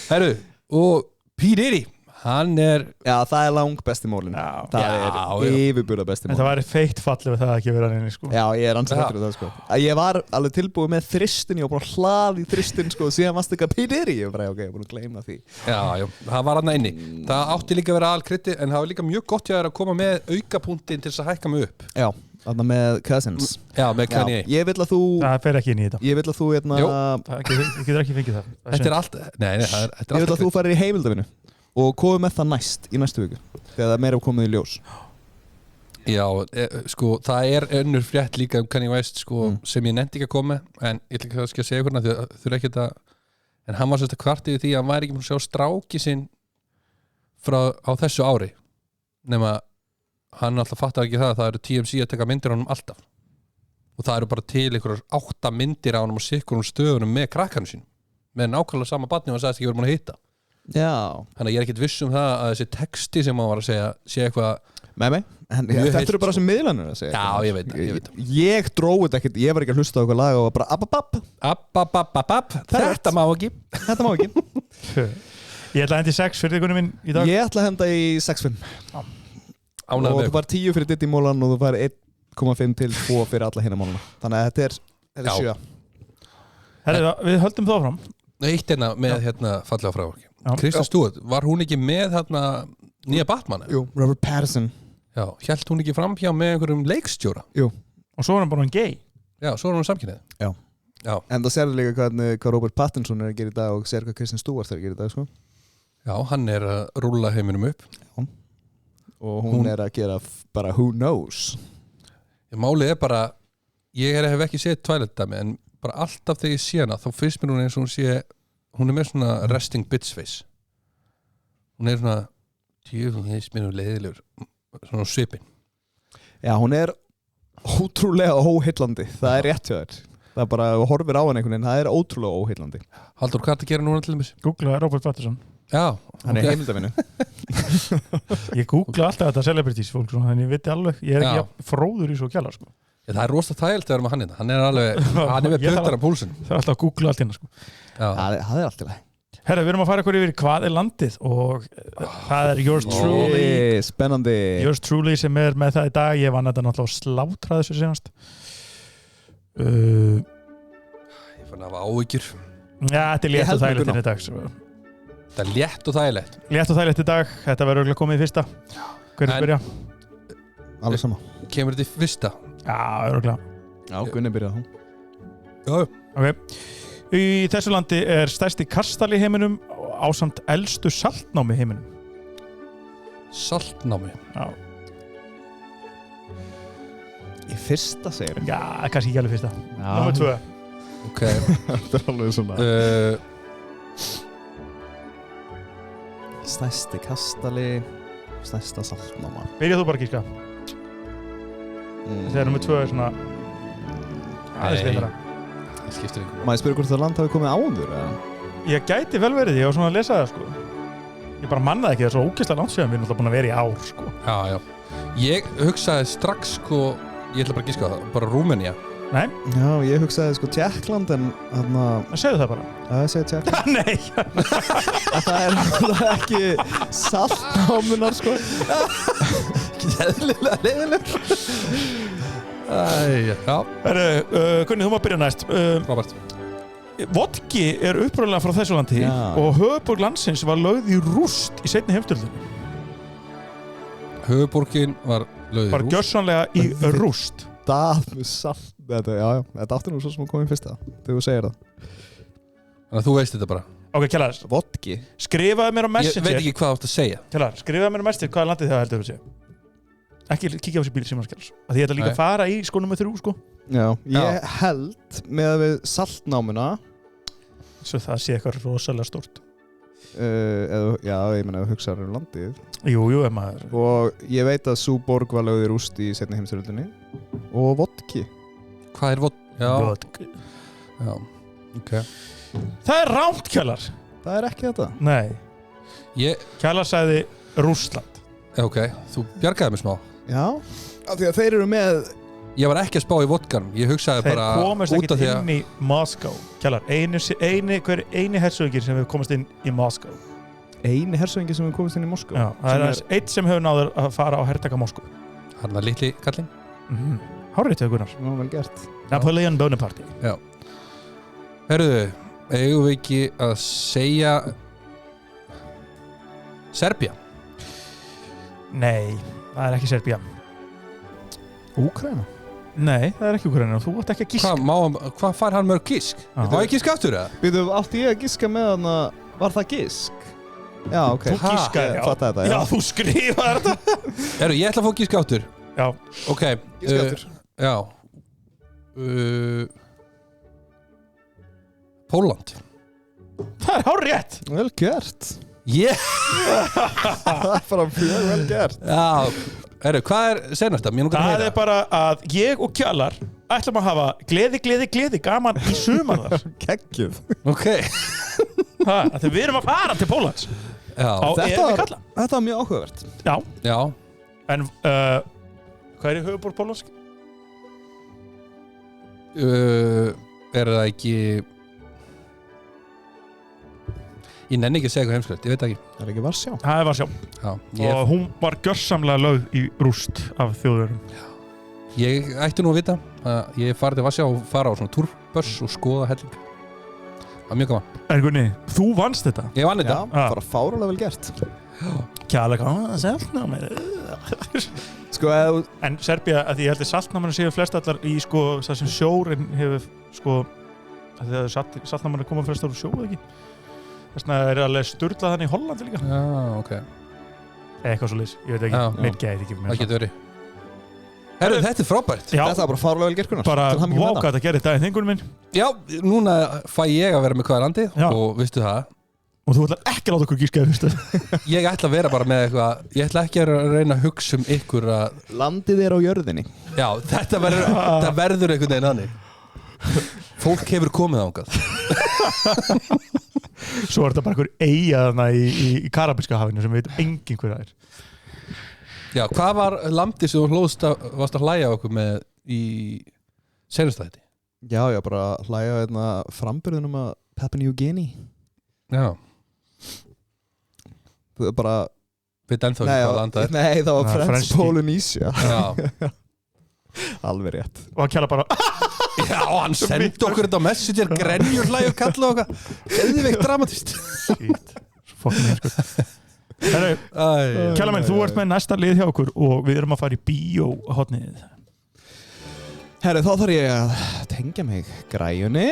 Speaker 3: Herru, og P. Diddy, hann er...
Speaker 2: Já, það er lang besti mólin. Það er yfirburða besti mólin.
Speaker 1: En það væri feitt fallið við það að ekki vera hann inni, sko.
Speaker 2: Já, ég er ansið hættur það, sko. Ég var alveg tilbúið með þristin, ég var bara hlað í þristin, sko, og síðan varst ekki að P. Diddy. Ég var bara, ok, ég var búin að gleyma því.
Speaker 3: Já, það var hann inni. Það átti líka að vera alkriti, en það var líka mjög gott hjá þér að koma með aukapunktinn til þess að hækka mig upp.
Speaker 2: Já, þarna með Cousins.
Speaker 3: Já, með Kanye.
Speaker 2: Ég vil að þú...
Speaker 1: Það fer ekki inn í þetta.
Speaker 2: Ég vil að þú,
Speaker 1: Ég getur ekki fengið það.
Speaker 3: Þetta er allt... Nei, þetta er allt...
Speaker 2: Ég vil að þú farir í heimildavinu og komið með það í næstu viku, þegar það meira komið í ljós.
Speaker 3: Já, sko, það er önnur frétt líka um Kanye West, sko, sem ég nefndi ekki að koma, en ég ætla ekki að segja hvernig, þau þurfa ekki að... En hann var svolítið kvartið því að hann væri ekki búin að sjá stráki sinn á þessu ári, nema hann alltaf fattar ekki það eru TMZ að taka myndir á honum alltaf og það eru bara til einhverjar 8 myndir á honum og sikkurum stöðunum með krakkanum sínum með nákvæmlega sama barni og hann sagðist ekki verið búin að hitta.
Speaker 2: Já. Þannig
Speaker 3: að ég er ekkert viss um það að þessi texti sem hann var að segja sé eitthvað
Speaker 2: með mig, en þetta eru bara sem miðlanir að segja.
Speaker 3: Já, ég veit.
Speaker 2: Ég dróði þetta ekkert, ég var ekki að hlusta á eitthvað lag og bara
Speaker 3: app, þetta má ekki.
Speaker 1: Ég ætla að henda í 6 fyrir ykkurinn minn í dag.
Speaker 2: Ég ætla að henda í 6-5. Og þú fær 10 fyrir Diddy mólan og þú fær 1,5 til 2 fyrir alla hinna mólana. Þannig að þetta er 7.
Speaker 1: Herri, við höldum það áfram.
Speaker 3: Eitt með fallega frávarki. Kristján Stewart, var hún ekki með nýja Batman?
Speaker 2: Jú, Robert Pattinson.
Speaker 3: Já, hélt hún ekki framhjá með einhverjum leikstjóra?
Speaker 2: Jú.
Speaker 1: Og svo er hann bara hann gay.
Speaker 3: Já, svo er hann samkynnið.
Speaker 2: Já. En það sér líka hvað Robert Pattinson er að gera í dag og sér hvað Kristján Stewart er að gera í dag, sko. Já,
Speaker 3: hann er að rúlla heiminum upp.
Speaker 2: Já. Og hún er að gera bara who knows.
Speaker 3: Málið er bara, ég hef ekki séð Twilight dæmi, en bara alltaf þegar ég sé hana, þá finnst mér hún eins og hún er með svona resting bitch face. Hún er svona, mér leiðilegur, svona svipin.
Speaker 2: Já, hún er ótrúlega óheillandi, það er rétt hjá þér. Það er bara, þú horfir á hann einhvern veginn, það er ótrúlega óheillandi.
Speaker 3: Haldur, hvað er að gera núna til þess?
Speaker 1: Googla Robert Pattinson.
Speaker 3: Já,
Speaker 2: hann er heimildavinu.
Speaker 1: Ég googla alltaf þetta celebrities fólk, þannig ég veit alveg, ég er ekki fróður í svo kjalla, sko.
Speaker 3: Það er rosa þægilt að vera með hann hérna. Hann er með puttar á púlsinn.
Speaker 1: Það er alltaf að googla allt hérna, sko.
Speaker 2: Það er alltaf leið.
Speaker 1: Herra, við erum að fara ykkur yfir hvað er landið og það er Yours Truly.
Speaker 2: Spennandi.
Speaker 1: Yours Truly sem er með það í dag. Ég vann þetta náttúrulega á slátra þessu senast.
Speaker 3: Ég fann að hafa áhyggjur.
Speaker 1: Já, þetta er létt og þægilegt í dag.
Speaker 3: Þetta er létt og þægilegt.
Speaker 1: Létt og þægilegt í dag. Þetta verður örugglega komið í fyrsta. Hvernig byrja?
Speaker 2: Alveg sama.
Speaker 3: Kemur þetta í fyrsta?
Speaker 1: Já, örugglega.
Speaker 2: Já, Gunni byrjaði þá.
Speaker 3: Já.
Speaker 1: Ok. Í þessu landi er stærsti kastali í heiminum ásamt elstu saltnámi í heiminum.
Speaker 3: Saltnámi?
Speaker 1: Já.
Speaker 2: Í fyrsta segir
Speaker 1: Já, kannski ekki alveg fyrsta. Númer 2.
Speaker 3: Ok.
Speaker 2: Þetta er alveg svona. Stærsti kastali. Stærsta saltnáma.
Speaker 1: Byrjað þú bara að gíska. Þegar nummer 2 er svona aðeins veitara.
Speaker 3: Það skiptir einhverjum.
Speaker 2: Má ég spyrja hvort það land hafi komið áður, eða?
Speaker 1: Ég gæti vel verið, ég var svona að lesa það, sko. Ég bara mannaði ekki, það er svo ógeðslega langt síðan við erum alltaf búin að vera í ár, sko.
Speaker 3: Já. Ég hugsaði strax, sko, ég ætla bara að gíska það, bara Rúmenía.
Speaker 1: Nei,
Speaker 2: Já, ég hugsaði sko Tékkland en þarna...
Speaker 1: segðu það bara.
Speaker 2: Já, ég segi Tékkland.
Speaker 1: Nei,
Speaker 2: Það er náttúrulega ekki saltnámunar, sko.
Speaker 3: Ekki eðlilega leiðilegur. Já,
Speaker 1: Gunni, þú má byrja næst.
Speaker 3: frábært.
Speaker 1: Vodki er upprunlega frá þessu landi
Speaker 2: Já.
Speaker 1: og höfuborg landsins var lögð í rúst í seinni heimsstyrjöldinni.
Speaker 3: Höfuborgin var lögð í
Speaker 1: Bara
Speaker 3: rúst.
Speaker 1: gjörsamlega í rúst.
Speaker 2: Daðu salt. Þetta áttu nú svo sem að koma í fyrsta. Þegar þú segir það.
Speaker 3: Þannig að þú veist þetta bara.
Speaker 1: Ok, Kjallar,
Speaker 2: Vodki.
Speaker 1: skrifaði mér á
Speaker 3: Ég veit
Speaker 1: Messenger.
Speaker 3: ekki hvað þú átt að segja.
Speaker 1: Kjallar, skrifaði mér á Messenger hvaða landið það heldur þú sé. Ekki kíkja á þessi bíl sem að skjálfs. Því ég ætla líka
Speaker 3: Nei.
Speaker 1: að fara í sko nummer 3, sko.
Speaker 2: Já. Ég held með að við saltnámuna
Speaker 1: Svo það sé eitthvað rosalega stórt.
Speaker 2: já, ég meina að hugsa um landið.
Speaker 1: Jú, ef maður.
Speaker 2: Og ég veit að sú borg var lögð í rúst í seinni heimsstyrjöldinni. Og vodki.
Speaker 3: Hvað er Já,
Speaker 1: Vodki.
Speaker 3: já, ok.
Speaker 1: Það er rámt, Kjallar.
Speaker 2: Það er ekki þetta.
Speaker 1: Nei. Kjallar sagði Rússland.
Speaker 3: Ok, þú bjargaði mig smá.
Speaker 2: Já. Af því að þeir eru með...
Speaker 3: Ég var ekki að spá í vodkan. Ég hugsaði
Speaker 1: Þeir
Speaker 3: bara
Speaker 1: komast
Speaker 3: út
Speaker 1: ekkert
Speaker 3: af því að
Speaker 1: inn í Moskó. Kjallar, eini hersöðingir sem hefur komast inn í Moskó.
Speaker 2: Eini hersöðingi sem hefur komist inn í Moskó.
Speaker 1: Já, það er aðeins eitt sem hefur náður að fara á hertaka Moskó.
Speaker 3: Hann er litli kallinn.
Speaker 1: Hárið til Gunnar.
Speaker 2: Ná, vel gert.
Speaker 1: Napoleon Bonaparte.
Speaker 3: Herruðu, eigum við ekki að segja Serbía?
Speaker 1: Nei, það er ekki Serbía.
Speaker 2: Úkraina.
Speaker 1: Nei, það er ekki Ukraina. Þú átt ekki að gíska.
Speaker 3: Hvað fær hann mörg gísk?
Speaker 1: Já.
Speaker 3: Má ég gíska aftur eða?
Speaker 2: Býtu, átti ég að giska með hana... Var það gisk? Já, ok.
Speaker 1: Þú gískaði,
Speaker 2: Ég fattaði þetta,
Speaker 1: Já, þú skrifaði þetta.
Speaker 3: Herru, ég ætla að fá gíska aftur.
Speaker 1: Já.
Speaker 3: Ok.
Speaker 2: Giska aftur.
Speaker 3: Já. Pólland.
Speaker 1: Það er hár rétt.
Speaker 2: Vel gert.
Speaker 3: Það
Speaker 2: er bara mjög vel gert.
Speaker 3: Já. Herru, hvað er senast það? Mér langar að
Speaker 1: Það
Speaker 3: heyra.
Speaker 1: er bara að ég og Kjallar ætlum að hafa gleði gaman í sumar þar.
Speaker 2: Kekkjuð.
Speaker 3: Ok.
Speaker 1: Þegar við erum að fara til Póllands.
Speaker 3: Já.
Speaker 1: Á EM kalla.
Speaker 2: Þetta var mjög áhugavert.
Speaker 1: Já.
Speaker 3: Já.
Speaker 1: En hvað er í höfuborg Póllands?
Speaker 3: Er það ekki... Ég nenni ekki að segja eitthvað heimskulegt, ég veit ekki.
Speaker 2: Það er ekki Varsjá.
Speaker 1: Það er Varsjá.
Speaker 3: Já,
Speaker 1: Og hún var gjörsamlega lögð í rúst af þjóðverðum.
Speaker 3: ég ætti nú að vita að ég farið til Varsjá og fara á svona túrbörs og skoða helling. Það var mjög gaman.
Speaker 1: En Gunni, þú vannst þetta.
Speaker 3: Ég vann þetta.
Speaker 1: Ah.
Speaker 2: Bara fárulega vel gert.
Speaker 1: Kjallar, það seltnámi.
Speaker 2: Sko, eða...
Speaker 1: En Serbía, að ég held að saltnámanu séu flest allar í sko, það sem sjórin hefur sko, þegar saltnámanu koma flest allar úr sjó, eða ekki? Þess vegna er alveg sturlað þannig í Hollandi líka.
Speaker 3: Já, ok.
Speaker 1: Eitthvað svo liðs, ég veit ekki,
Speaker 3: Já.
Speaker 1: mér gæði ekki.
Speaker 3: Það getur verið. Herru, þetta er frábært.
Speaker 1: Já,
Speaker 2: Þetta var bara fárulega vel gert, Gunnar.
Speaker 1: bara
Speaker 2: Til hamingju með
Speaker 1: váka þetta gerði daginn þingunum minn.
Speaker 3: Já, núna fæ ég að vera með hvaða landi
Speaker 1: Já.
Speaker 3: og veistu það,
Speaker 1: Og þú ætlar ekki að láta okkur gíska fyrst.
Speaker 3: ég ætla að vera bara með eitthvað, ég ætla ekki að reyna að hugsa ykkur að,
Speaker 2: það. Landið er á jörðinni.
Speaker 3: já, þetta verður einhvern veginn þannig. Fólk hefur komið ángað.
Speaker 1: Svo er þetta bara einhver eyja þarna í Karabíska hafinu sem við veitum enginn hver það er.
Speaker 3: Já, hvað var landið sem þú varst að hlæja okkur með í senustætti?
Speaker 2: Já, bara hlæja hérna frambyrðunum að Papua New Guinea.
Speaker 3: Já,
Speaker 2: Það er bara...
Speaker 3: veit ennþá ekki hvað landa er.
Speaker 2: Nei, það var
Speaker 1: Það er
Speaker 2: French
Speaker 1: French
Speaker 2: Polynesia.
Speaker 3: Já,
Speaker 2: Alveg rétt.
Speaker 1: Og hann kjalla bara,
Speaker 3: já, hann sendi okkur þetta á Messenger, grenjur hlæg og kalla okkar. Eðveikt dramatist.
Speaker 1: shit, svo fokkin hér sko. Herru, Kjalla minn, þú ert með næsta lið hjá okkur og við erum að fara í bíóhotnið.
Speaker 2: Herri, þá þarf ég að tengja mig græjunni.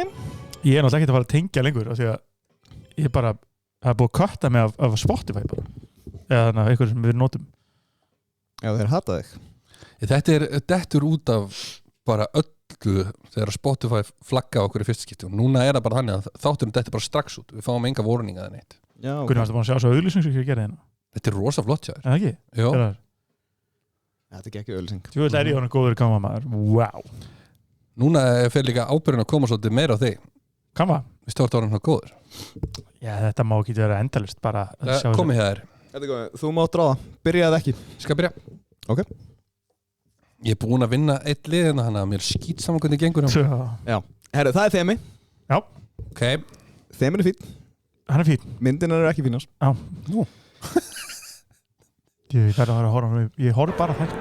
Speaker 1: Ég er náttúrulega ekki að fara að tengja lengur af því að ég bara, það er búið að kötta mig af Spotify bara. Eða þannig að eitthvað sem við notum.
Speaker 2: Já, þeir hata þig.
Speaker 3: Þetta er dettur út af bara öllu þegar Spotify flagga okkur í fyrsta skipti og núna er það bara þannig að þátturinn dettur bara strax út. Við fáum enga vorninga eða neitt.
Speaker 2: Já,
Speaker 1: Hvernig varstu búin að sjá svo auðlýsing sem ég gerði hérna?
Speaker 3: Þetta er rosa flott hjá þér.
Speaker 1: ekki?
Speaker 3: Jó.
Speaker 2: Þetta er ekki auðlýsing.
Speaker 1: Þú veit, ég honum góður kamamaður. Wow.
Speaker 3: Núna fer líka ábyrðin að koma svolítið meira á þig.
Speaker 1: Kama?
Speaker 3: Við stórt ára hann góður.
Speaker 1: Já, þetta má ekki vera endalist bara.
Speaker 3: Komið hér.
Speaker 2: Þetta er góð. Þú mátt ráða. Byrjaði ekki.
Speaker 3: Skal byrja.
Speaker 2: Ok.
Speaker 3: Ég er búinn að vinna eitt lið hérna, þannig að mér skýt saman hvernig gengur hjá.
Speaker 2: Já. Herru, það er þemi.
Speaker 1: Já.
Speaker 3: Ok.
Speaker 2: Þemin er fín.
Speaker 1: Hann er fín.
Speaker 2: Myndin er ekki fínast.
Speaker 1: Já.
Speaker 3: Nú.
Speaker 1: Ég verður að horfa. Ég horf bara þetta.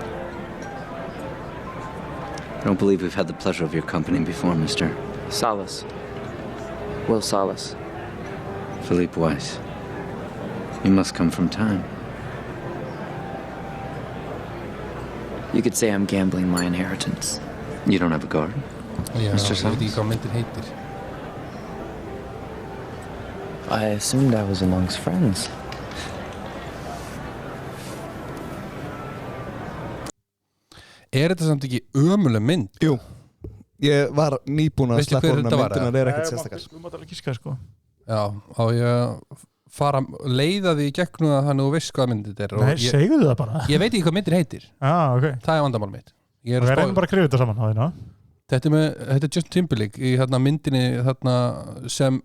Speaker 4: I don't believe we've had the pleasure of your company before, Mr.
Speaker 5: Salas. Will Salas.
Speaker 4: Philippe Weiss. You must come from time.
Speaker 5: You could say I'm gambling my inheritance.
Speaker 4: You don't have a garden?
Speaker 3: Já,
Speaker 4: Mr.
Speaker 3: ég veit ekki
Speaker 4: Salas?
Speaker 3: hvað myndin heitir.
Speaker 5: I assumed I was amongst friends.
Speaker 3: Er þetta samt ekki ömuleg mynd?
Speaker 2: Jú. Ég var nýbúin að
Speaker 3: Veistu hver þetta var,
Speaker 2: myndina er ekkert sérstakar.
Speaker 1: Þú mátt alveg gíska, sko.
Speaker 3: Já, á ég að fara leiða því í gegnum það þannig að þú veist hvað myndin þetta er.
Speaker 1: Nei, segðu það bara.
Speaker 3: Ég veit ekki hvað myndin heitir.
Speaker 1: Ok.
Speaker 3: Það er vandamál mitt.
Speaker 1: Við reynum bara að skrifa þetta saman á þína.
Speaker 3: Þetta er Justin Timberlake í myndinni sem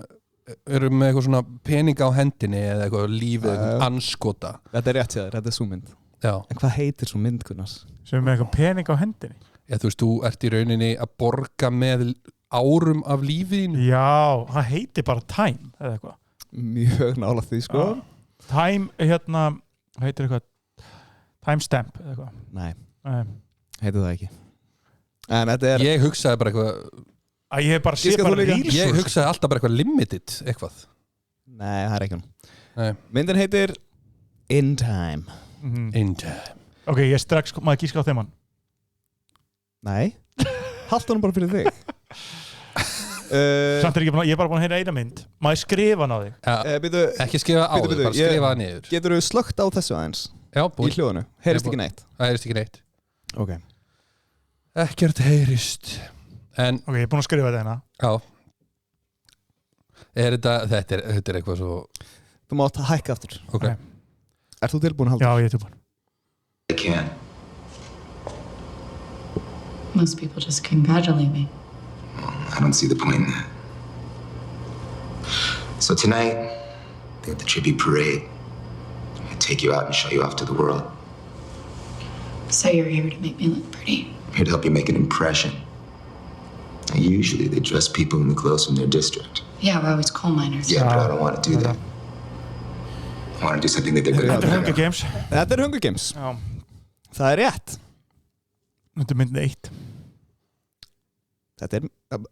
Speaker 3: eru með eitthvað svona peninga á hendinni eða eitthvað lífið, eitthvað anskota.
Speaker 2: Þetta er rétt hjá þér, þetta er svo mynd.
Speaker 3: Já.
Speaker 2: En hvað heitir svo mynd, Gunnars?
Speaker 1: Sem með eitthvað pening á hendinni.
Speaker 3: Já, þú veist, þú ert í rauninni að borga með árum af lífiðinu.
Speaker 1: Já, það heitir bara Time eða eitthvað.
Speaker 2: Mjög nála því, sko.
Speaker 1: Time, heitir eitthvað Timestamp eða eitthvað.
Speaker 2: Nei, heitir það ekki. En þetta er...
Speaker 3: Ég hugsaði bara eitthvað...
Speaker 1: Ég hef bara séð
Speaker 2: Giskar þú
Speaker 1: bara
Speaker 2: líka?
Speaker 1: reels.
Speaker 3: Ég hugsaði alltaf bara eitthvað limited eitthvað.
Speaker 2: Nei, það er ekki hún.
Speaker 3: Nei.
Speaker 2: Myndin heitir In Time.
Speaker 3: In time.
Speaker 1: Ok, ég strax, maður gíska á þeim hann.
Speaker 2: Nei, haltu hann bara fyrir þig.
Speaker 1: Samt er ég er bara búin að heyra eina mynd. Maður skrifa hann á þig.
Speaker 2: Byrju,
Speaker 3: Ekki skrifa á þig, bara skrifa það niður.
Speaker 2: getur þú slögt á þessu aðeins?
Speaker 3: Já,
Speaker 2: Í hljóðinu? Heyrist ekki neitt?
Speaker 3: Það heyrist ekki neitt.
Speaker 2: Ok.
Speaker 3: Ekkert heyrist. En,
Speaker 1: Ok, ég er búin að skrifa þetta hérna.
Speaker 3: já. Þetta er eitthvað svo...
Speaker 2: Þú mátt hækka aftur.
Speaker 3: Ok.
Speaker 2: Ert þú tilbúin að
Speaker 1: Já,
Speaker 2: halda?
Speaker 1: ég er tilbúin.
Speaker 4: I can.
Speaker 6: Most people just congratulate me.
Speaker 4: I don't see the point in that. So tonight, they have the tribute parade. I take you out and show you off to the world.
Speaker 6: So you're here to make me look pretty.
Speaker 4: I'm here to help you make an impression. Now, usually they dress people in the clothes from their district.
Speaker 6: Yeah, we're always coal miners.
Speaker 4: Yeah, but I don't want to do that. I want to do something that they're going
Speaker 1: Þetta er Hunger
Speaker 4: to
Speaker 1: Games.
Speaker 2: Þetta er Hunger Games.
Speaker 1: Já.
Speaker 2: Það er rétt.
Speaker 1: Þetta er myndin 1.
Speaker 2: Þetta er,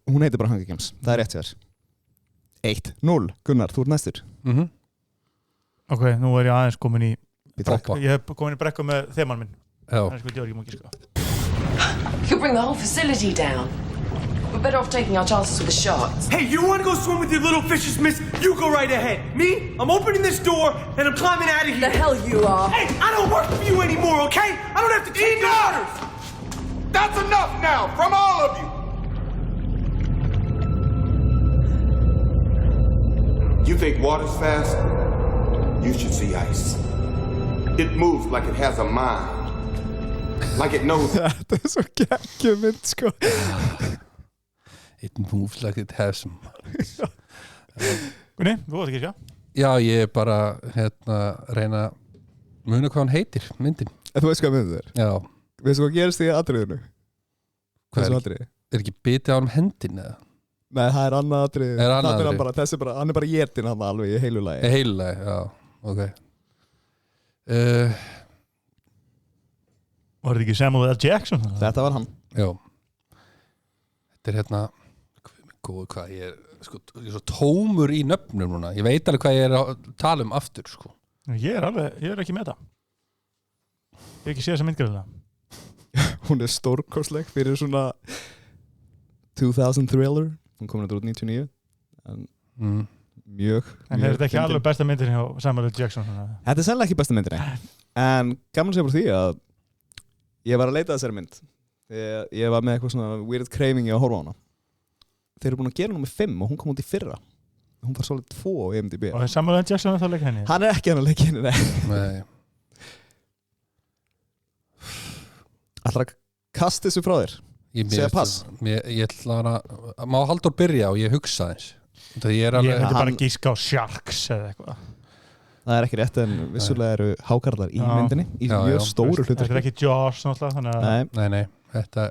Speaker 2: hún heitir bara Hunger Games. Það er rétt hjá þér. 1-0. Gunnar, þú ert næstur.
Speaker 1: Ok, nú er ég aðeins komin í
Speaker 3: Brekku.
Speaker 1: Ég hef komin í brekku með þeman minn.
Speaker 3: Já.
Speaker 1: Það er sko, ég var ekki múið gíska.
Speaker 7: You could bring the whole facility down. We're better off taking our chances with the sharks.
Speaker 8: Hey, you want to go swim with your little fishes, miss? You go right ahead. Me? I'm opening this door and I'm climbing out of
Speaker 7: The
Speaker 8: here.
Speaker 7: hell you are.
Speaker 8: Hey, I don't work for you anymore, okay? I don't have to take your orders.
Speaker 9: That's enough now from all of you. You think water's fast? You should see ice. It moves like it has a mind. Like it knows.
Speaker 2: Þetta er svo geggjum mynd, sko.
Speaker 3: It moves like it has some.
Speaker 1: Gunni, þú varst ekki gíska?
Speaker 3: Já, ég er bara reyna að muna hvað hann heitir, myndin.
Speaker 2: Þú veist hvað myndið er?
Speaker 3: Já.
Speaker 2: Veistu hvað gerist í atriðinu?
Speaker 3: Hvað
Speaker 2: Þessu atriði?
Speaker 3: Er ekki bitið á hann hendin eða?
Speaker 2: Nei, það er annað atriði.
Speaker 3: Er annað
Speaker 2: Þarna
Speaker 3: atriði?
Speaker 2: bara, þessi bara, hann er bara étin hann alveg í heilu lagi.
Speaker 3: Heilulega, já, ok.
Speaker 1: Var þetta ekki Samuel L. Jackson?
Speaker 2: Þetta var hann.
Speaker 3: Já. Þetta er góð, hvað ég er svo tómur í nöfnum núna. Ég veit alveg hvað ég er að tala um aftur, sko.
Speaker 1: Ég er ekki með það. Ég hef ekki séð þessa myndgræðilega.
Speaker 2: Hún er stórkostleg fyrir svona 2000 thriller. Hún kom út 99. En mjög.
Speaker 1: En er þetta ekki alveg besta myndin hjá Samuel L. Jackson?
Speaker 2: Þetta er sannlega ekki besta myndinni. En gaman að segja fyrir því að ég var að leita þessari mynd. Ég var með eitthvað svona weird craving í að horfa á hana. Þeir eru búin að gera hana með 5 og hún kom út í fyrra. hún var svolítið 2 á IMDb.
Speaker 1: Og Samuel L. Jackson er þá leik henni?
Speaker 2: Hann er ekki hann að leika henni, nei.
Speaker 3: Nei.
Speaker 2: Ætlar að kasta þessu frá þér? Segja pass?
Speaker 3: Ég ætla að má Halldór byrja og ég hugsa þess. Ég
Speaker 1: myndi bara gíska á Sharks eða eitthvað.
Speaker 2: Það er ekki rétt en vissulega eru hákarlar í myndinni í mjög stóru hlutur.
Speaker 1: Þetta er ekki Jaws náttúrulega þannig að...
Speaker 3: Nei, þetta...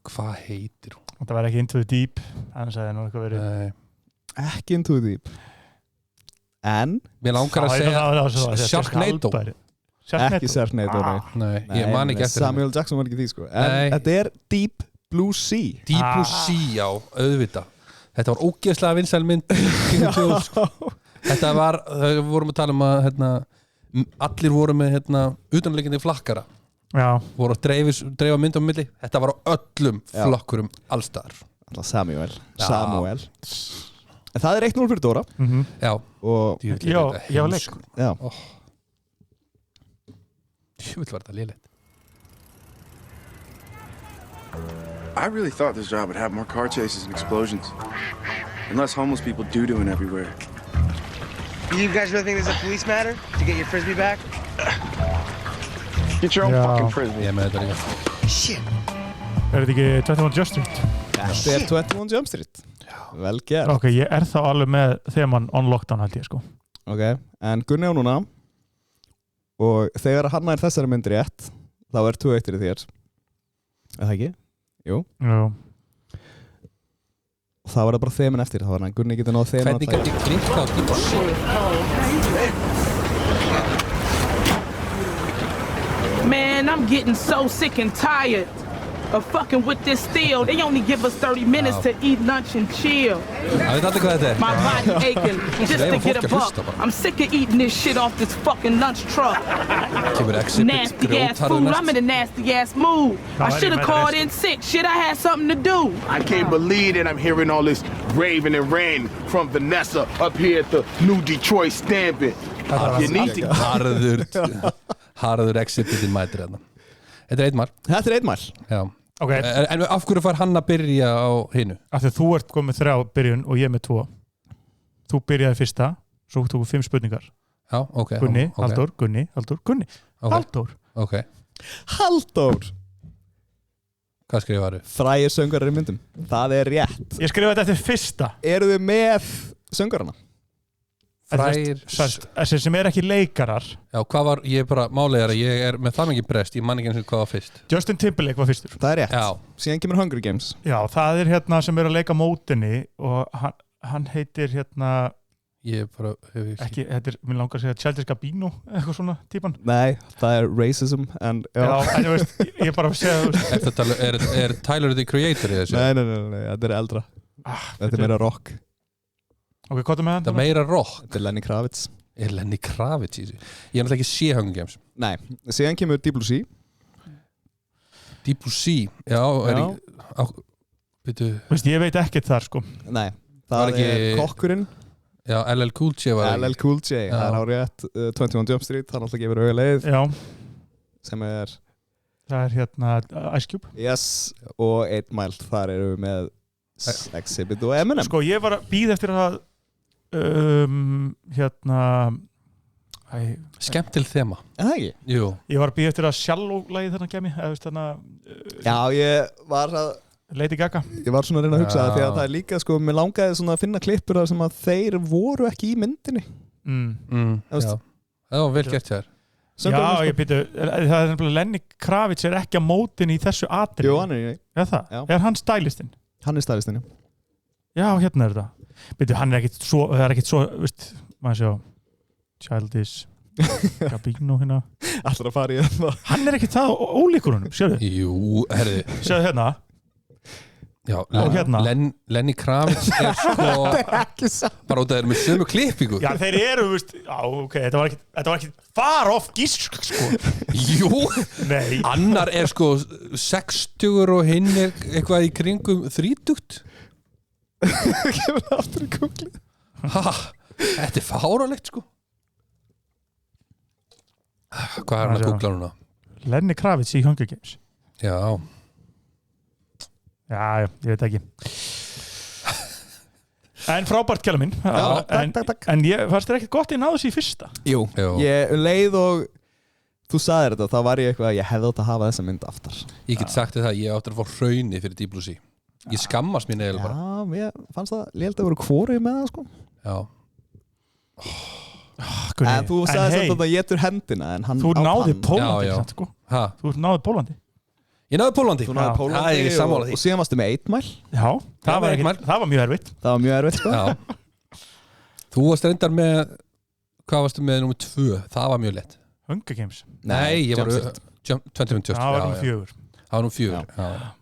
Speaker 3: Hvað heitir hún?
Speaker 1: Þetta var ekki Into the Deep, annars hefði nú eitthvað verið...
Speaker 3: Nei.
Speaker 2: Ekki Into the Deep. En...
Speaker 3: Mér langar að segja Sharknado.
Speaker 2: Ekki Sharknado,
Speaker 3: nei. Ég man ekki eftir
Speaker 2: Samuel Jackson var ekki því, sko. En þetta er Deep Blue Sea.
Speaker 3: Deep Blue Sea, já, auðvitað. Þetta var ógeðslega vinsæl mynd. Þetta var, við vorum að tala um að allir voru með utanleikandi flakkara.
Speaker 1: Já.
Speaker 3: Voru að dreifa myndum á milli. Þetta var á öllum flokkurum allstaðar.
Speaker 2: Samuel. En það er 1-0 fyrir Dóra.
Speaker 3: Já.
Speaker 2: Og
Speaker 1: já, leik.
Speaker 2: Já.
Speaker 3: Tjúvill var þetta lélegt.
Speaker 10: I really thought this job would have more car chases and explosions. And less homeless people doo-dooing everywhere.
Speaker 11: You guys really think this is a police matter? To get your frisbee back?
Speaker 10: Get your own fucking frisbee.
Speaker 3: Ég með þetta líka.
Speaker 11: Shit.
Speaker 1: Er þetta ekki 21 Jump Street?
Speaker 2: Þetta er 21 Jump Street. Vel gert.
Speaker 1: Ok, ég er þá alveg með þeman on lockdown held ég sko.
Speaker 2: Ok, en Gunni á núna. Og þegar hann er þessari mynd rétt, þá er 2-1 í þér. Er það ekki? Jú.
Speaker 1: Já.
Speaker 2: Og þá er það bara þemin eftir, þá er hann Gunni getur náð þemin.
Speaker 3: Hvernig gæti klikka á tíma?
Speaker 12: Man, I'm getting so sick and tired of fucking with this steel. They only give us 30 minutes to eat lunch and chill.
Speaker 3: Það veit allir hvað þetta er.
Speaker 12: My body aching just to get a buck. I'm sick of eating this shit off this fucking lunch truck. Nasty ass food. I'm in a nasty ass mood. I should have called in sick. Shit, I had something to do.
Speaker 13: I can't believe that I'm hearing all this raving and ranting from Vanessa up here at the New Detroit Stampin'. You need to...
Speaker 3: Harður exhibitin mætir hérna. Þetta er 1 mark.
Speaker 2: Þetta er 1 mark.
Speaker 3: Já.
Speaker 1: Okay.
Speaker 3: En af hverju fær hann að byrja á hinu?
Speaker 1: Af því þú ert komið 3 byrjun og ég með 2. Þú byrjaði fyrsta, svo tóku 5 spurningar.
Speaker 3: Já, ok.
Speaker 1: Gunni,
Speaker 3: okay.
Speaker 1: Halldór, Gunni, Halldór, Gunni.
Speaker 3: Okay.
Speaker 1: Halldór.
Speaker 3: Ok.
Speaker 2: Halldór!
Speaker 3: Hvað skrifaðu?
Speaker 2: Frægir söngarar í myndum. Það er rétt.
Speaker 1: Ég skrifaði þetta eftir fyrsta.
Speaker 2: Eru þið með söngarana?
Speaker 3: Frægir
Speaker 1: Þessi sem er ekki leikarar.
Speaker 3: Já, hvað var, ég bara málega ég er með það mikið brest, ég man ekki eins og hvað var fyrst.
Speaker 1: Justin Timberlake var fyrstur.
Speaker 2: Það er rétt.
Speaker 3: Já.
Speaker 2: Síðan kemur Hunger Games.
Speaker 1: Já, það er sem er að leika mótinni og hann heitir
Speaker 3: ég bara
Speaker 1: ekki, mér langar að segja Childish Gambino, eitthvað svona típan.
Speaker 2: Nei, það er racism en
Speaker 1: já en þú veist, ég bara að segja
Speaker 3: Er Tyler the Creator í þessu?
Speaker 2: Nei, þetta er eldra. Þetta er meira rock.
Speaker 1: Ok, hvað er með hann?
Speaker 3: Það er meira rock.
Speaker 2: Þetta er Lenny Kravitz.
Speaker 3: Er Lenny Kravitz í þessu? Ég er náttúrulega ekki sé Hunger Games.
Speaker 2: Nei, síðan kemur Deep Blue Sea.
Speaker 3: Deep Blue Sea, já.
Speaker 1: Veist, ég veit ekkert þar sko.
Speaker 2: Nei, það er kokkurinn.
Speaker 3: Já, LL Cool J var
Speaker 2: LL Cool J, það er árétt 21 Jump Street, það náttúrulega gefur auga leið.
Speaker 1: Já.
Speaker 2: Sem er...
Speaker 1: Það er Ice Cube.
Speaker 2: Yes, og 1 Mile, þar eru við með Exhibit og Eminem.
Speaker 1: Sko, ég var að bíða eftir að
Speaker 3: skemmtil þema.
Speaker 2: Það ekki?
Speaker 3: Jú.
Speaker 1: Ég var að bíða eftir að Shallow-lagið þarna kemi,
Speaker 2: já, ég var að
Speaker 1: Lady Gaga.
Speaker 2: Ég var svona að reyna að hugsa það því að það er líka, sko, mér langaði svona að finna klippur sem að þeir voru ekki í myndinni.
Speaker 3: Já, það var vel gert hér.
Speaker 1: Já, ég býtu, það er nefnilega Lenny Kravitz er ekki á mótin í þessu atriði.
Speaker 2: Jú, hann er í.
Speaker 1: Er það? Já. Er hann stælistinn?
Speaker 2: Hann er stælistinn, já. Já,
Speaker 1: hérna er það. Býtu, hann er ekkit svo, það er ekkit svo, veist, maður sjá, Childish Gambino hérna.
Speaker 2: Allra að fara í það.
Speaker 1: Hann er ekkit það ólíkur honum, sérðu?
Speaker 3: Jú, herði.
Speaker 1: Sérðu hérna?
Speaker 3: Já, Lenny Kravitz er sko bara út að þeir eru með sömu klippingu.
Speaker 1: Já, þeir eru, veist, já, ok, þetta var ekki far off gísk, sko.
Speaker 3: Jú,
Speaker 1: nei.
Speaker 3: Annar er sko 60 og hinn er eitthvað í kringum 30.
Speaker 2: Kemur aftur í Google.
Speaker 3: Þetta er fáralegt, sko. Hvað er hann að googla núna?
Speaker 1: Lenny Kravitz í Hunger Games.
Speaker 3: Já.
Speaker 1: Já, ég veit ekki. En frábært kæla mín.
Speaker 2: Takk.
Speaker 1: En ég fannst þér ekkert gott ég náðu þessi í fyrsta.
Speaker 2: Jú. Ég leið og þú sagðir þetta, þá var ég eitthvað að ég hefði átt að hafa þessa mynd aftar.
Speaker 3: Ég get sagt þér það, ég átti að fá hrauni fyrir Deep Blue Sea. Ég skammast mín eiginlega bara.
Speaker 2: Já, mér fannst það lélt að vera hvorið með það, sko.
Speaker 3: Já.
Speaker 2: En þú sagði samt að það getur hendina, en hann
Speaker 1: þú
Speaker 2: á
Speaker 1: náði
Speaker 2: hann.
Speaker 1: Pólandi, sant, sko. Þú náði Pólandi.
Speaker 3: Ég náði Pólandi.
Speaker 2: Þú náði Pólandi og síðan varstu með 8 Mile.
Speaker 1: Já, það var mjög erfitt.
Speaker 2: Það var mjög erfitt, sko.
Speaker 3: Já. Þú varst reyndar með, hvað varstu með nummer 2? Það var mjög lett.
Speaker 1: Hunger Games.
Speaker 3: Nei, ég var 2020.
Speaker 1: Það var nummer 4.
Speaker 3: Það var nummer 4, já.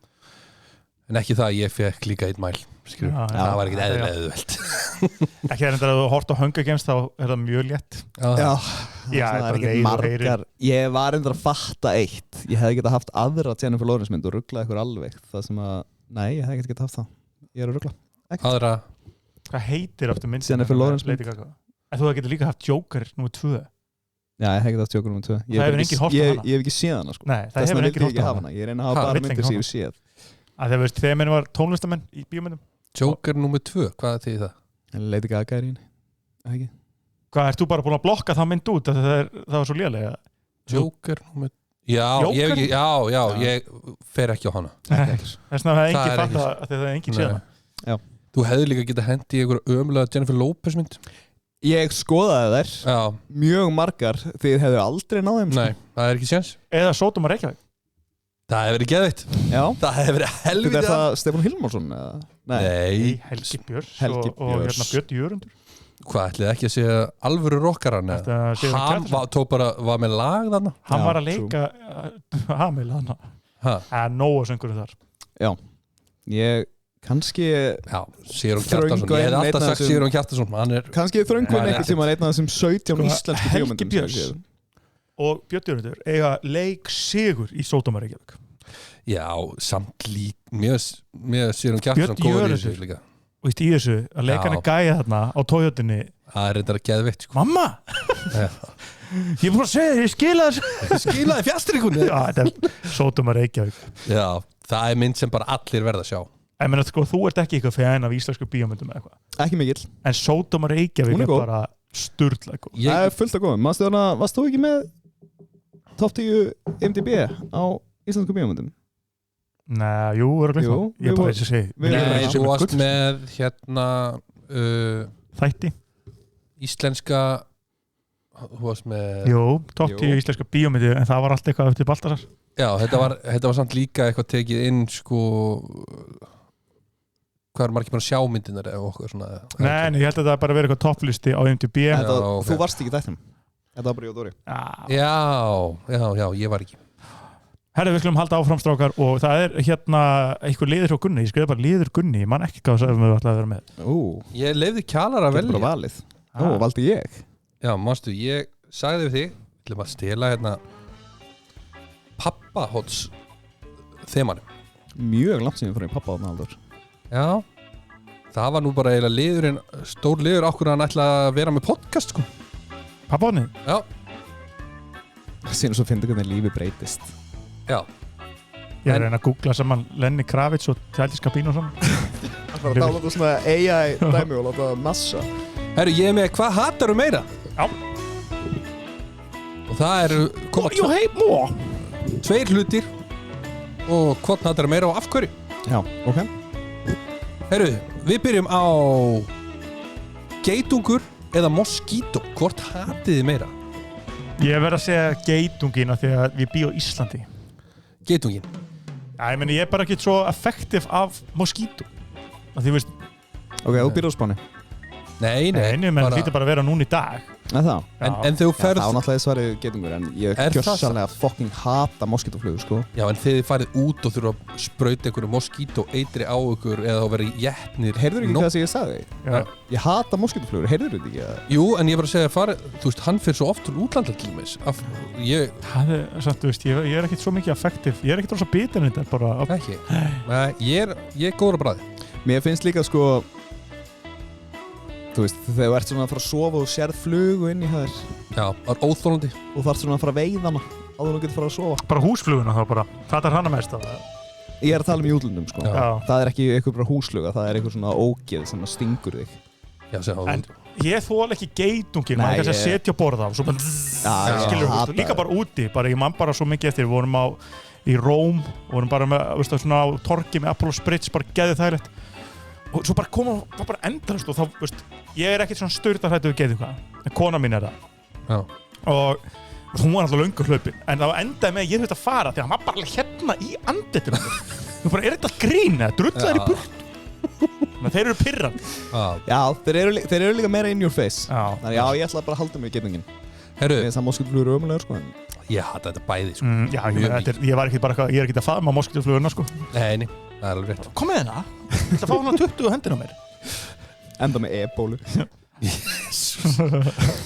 Speaker 3: En ekki það, ég fekk líka 8 Mile. Það var ekkert eðlilega auðvelt.
Speaker 1: Ekki það reyndar að þú hort á Hunger Games, þá er það mjög létt.
Speaker 2: Já, það er ekki margar. Ég var reyndar að fatta eitt. Ég hefði getað haft aðra Jennifer Lawrence mynd og rugglaði ykkur alveg. Það sem að, nei, ég hefði getað haft það. Ég er að ruggla.
Speaker 3: Aðra.
Speaker 1: Hvað heitir aftur mynd?
Speaker 2: Jennifer Lawrence mynd.
Speaker 1: En þú hefði getað líka haft Joker nr. 2.
Speaker 2: Já, ég hef getað haft Joker nr. 2.
Speaker 1: Það hefur enginn hort á hana.
Speaker 2: Ég hef ekki séð hana, sko.
Speaker 1: Nei, það hefur enginn hort á hana.
Speaker 2: Ég reyna að hafa bara myndir sem ég hef séð. Þegar
Speaker 1: minn var tónlistamenn í bíómyndum.
Speaker 3: Joker nr. 2, hvað þýðir það?
Speaker 2: Lady Gaga í henni.
Speaker 1: Hvað, ert þú bara búin að blokka það mynd út? Það var svo lélega.
Speaker 3: Joker nr. Já, ég fer ekki á hana.
Speaker 1: Þess vegna það enginn fatt að það er enginn séð hana.
Speaker 3: Þú hefði líka getað hendi í einhverja ömulega Jennifer Lopez mynd.
Speaker 2: Ég skoðaði þær mjög margar því þið hefðu aldrei náð þeim.
Speaker 3: Nei, það er ekki séns.
Speaker 1: Eða Sódóma Reykjavík.
Speaker 3: Það hefur verið geðveitt.
Speaker 2: Já.
Speaker 3: Það hefur verið helvítið.
Speaker 2: Er það Stefán Hilmarsson?
Speaker 3: Nei.
Speaker 1: Helgi Björns og hérna Björn Jörundur.
Speaker 3: Hvað, ætlið ekki að segja alvöru rockaran? Hann var með lag þarna.
Speaker 1: Hann var að leika Hamil þarna. Nóa söngur þar.
Speaker 2: Já. Ég kannski
Speaker 3: Sigurjón Kjartarsson. Ég hef alltaf sagt Sigurjón Kjartarsson.
Speaker 2: Kannski þröngun einhvern tímann einn af þessum 17 íslensku bíómyndum.
Speaker 1: Helgi Björns og Björn Jörundur eiga leik sigur í Sódóma Reykjavík.
Speaker 3: Já, samt lík með Sigurjón Kjartarsson góður í þessu líka.
Speaker 1: Og í þessu, að leika hann að gæja þarna á Toyotinni.
Speaker 3: Það er reyndar að geðveikt, sko.
Speaker 1: Mamma! Ég er búin að segja þér, ég skilaði
Speaker 3: fjastringunni.
Speaker 1: Já, þetta er Sódóma Reykjavík.
Speaker 3: Já, það er mynd sem bara allir verða að sjá.
Speaker 1: Ég meina, sko, þú ert ekki eitthvað fan af íslensku bíómyndum eða eitthvað.
Speaker 2: Ekki mikill.
Speaker 1: En Sódóma Reykjavík er bara sturla góð.
Speaker 2: Það er fullt af góðum. Varst þú ekki með top 10 IMDb á íslensku bíómyndum?
Speaker 1: Nei, jú, ég er bara eins og segi.
Speaker 3: Nei, þú varst með hérna
Speaker 1: þætti
Speaker 3: íslenska, þú varst með
Speaker 1: Jú, top 10 íslenska bíómyndi, en það var allt eitthvað eftir Baltasar.
Speaker 3: Já, þetta var samt líka eitthvað tekið inn, sko, hvað er margir bara sjá myndinar eða okkur svona.
Speaker 1: Nei, ég held að það bara verið eitthvað topplisti á IMDb.
Speaker 2: Þú varst ekki þættum. Þetta var bara Jódóri.
Speaker 3: Já, ég var ekki.
Speaker 1: Herra, við skulum halda áfram, strákar, og það er hérna einhver liður frá Gunni. Ég skriði bara liður Gunni, ég man ekki hvað það við ætlaði að vera með.
Speaker 3: Ég leyfði Kjalar að velja.
Speaker 2: Þetta bara valið. Valdi ég.
Speaker 3: Já, mástu, ég sagði við þig, við ætlum að stela hérna pappahóts þemanum.
Speaker 2: Mjög langt sem ég fór í pappahótna aldur.
Speaker 3: Já, það var nú bara eiginlega liðurinn, stór liður okkur að hann ætla að vera með podcast, sko.
Speaker 1: Pappahótni?
Speaker 3: Já.
Speaker 2: Sýnum svo finnir hvernig lífi breytist.
Speaker 3: Já.
Speaker 1: Ég er að reyna að googla saman Lenny Kravitz og Childish Gambino saman.
Speaker 2: Það var að dáláta svona AI dæmi og láta massa.
Speaker 3: Herru, ég er með hvað hatar þú meira?
Speaker 1: Já.
Speaker 3: Og það eru
Speaker 1: What you hate more?
Speaker 3: 2 hlutir og hvort hatar þú meira og af hverju?
Speaker 2: Já, ok.
Speaker 3: Herru, við byrjum á geitungur eða moskító. Hvort hatið þið meira?
Speaker 1: Ég verð að segja geitungina því að við býjum á Íslandi.
Speaker 3: Geitungin?
Speaker 1: Já, ég meni, ég er bara ekki svo effektiv af moskító. Því, veist...
Speaker 2: Ok, þú býrðu á Spáni?
Speaker 1: Nei, menn það hlýtur bara að vera núna í dag.
Speaker 2: Það?
Speaker 3: En þegar þú ferð...
Speaker 2: Já, það var náttúrulega svarið geitungur, en ég kjörsanlega fucking hata moskítóflugur, sko.
Speaker 3: Já, en þegar þið farið út og þurfa að sprauta einhverju moskító eitri á ykkur eða þá verið jætnir...
Speaker 2: Heyrður ekki hvað sem ég sagði?
Speaker 3: Já.
Speaker 2: Ég hata moskítóflugur, heyrður þetta ekki?
Speaker 3: Jú, en ég bara segja að farið, þú veist, hann fyrir svo oft til útlanda til dæmis.
Speaker 1: Það er, samt, þú veist, ég er ekkert svo mikið effektiv. Ég er ekkert rosa bitin þetta, bara...
Speaker 3: Ekki? Nei, ég er góður á bragði.
Speaker 2: Mér finnst líka, sko, þú veist, þegar þú ert svona að fara að sofa og sérð flugu inn í þær.
Speaker 3: Já, það er óþólandi.
Speaker 2: Og þarf svona að fara að veiða hana áður en þú getur fara að sofa.
Speaker 1: Bara húsfluguna þá bara. Það er hana mest af það.
Speaker 2: Ég er að tala í útlöndum sko.
Speaker 1: Já.
Speaker 2: Það er ekki eitthvað bara húsluga, það er eitthvað svona ógeð sem stingur þig.
Speaker 3: Já,
Speaker 1: en ég þól ekki geitungin, maður kannski að setja og borða á svo bara, skilur, líka bara úti bara, ég man bara svo mikið eftir, við vorum í Róm, vorum bara með, veistu, svona á torgi með Apollo Spritz, bara geðið þægilegt og svo bara kom og bara endalist og þá, veist, ég er ekkert svona styrtarhættu við geðið en kona mín er það og hún var alltaf löngu hlaupin en það endaði með að ég þurfti að fara því að hann var bara hérna í andlitinu þú bara, er þetta að grína, drullaður í burt þannig að þeir eru pirrandi
Speaker 2: Já, þeir eru líka meira in your face þannig já, ég ætla bara að halda mig í getningin það moskítóflugur er ömulegur sko
Speaker 3: ég hata þetta bæði sko
Speaker 1: já, ég er ekki að faðma moskítóflugurna sko
Speaker 3: Nei, það er alveg rétt
Speaker 1: komið hérna, ég ætla að fá hana 20 hendina á mér
Speaker 2: enda með ebólu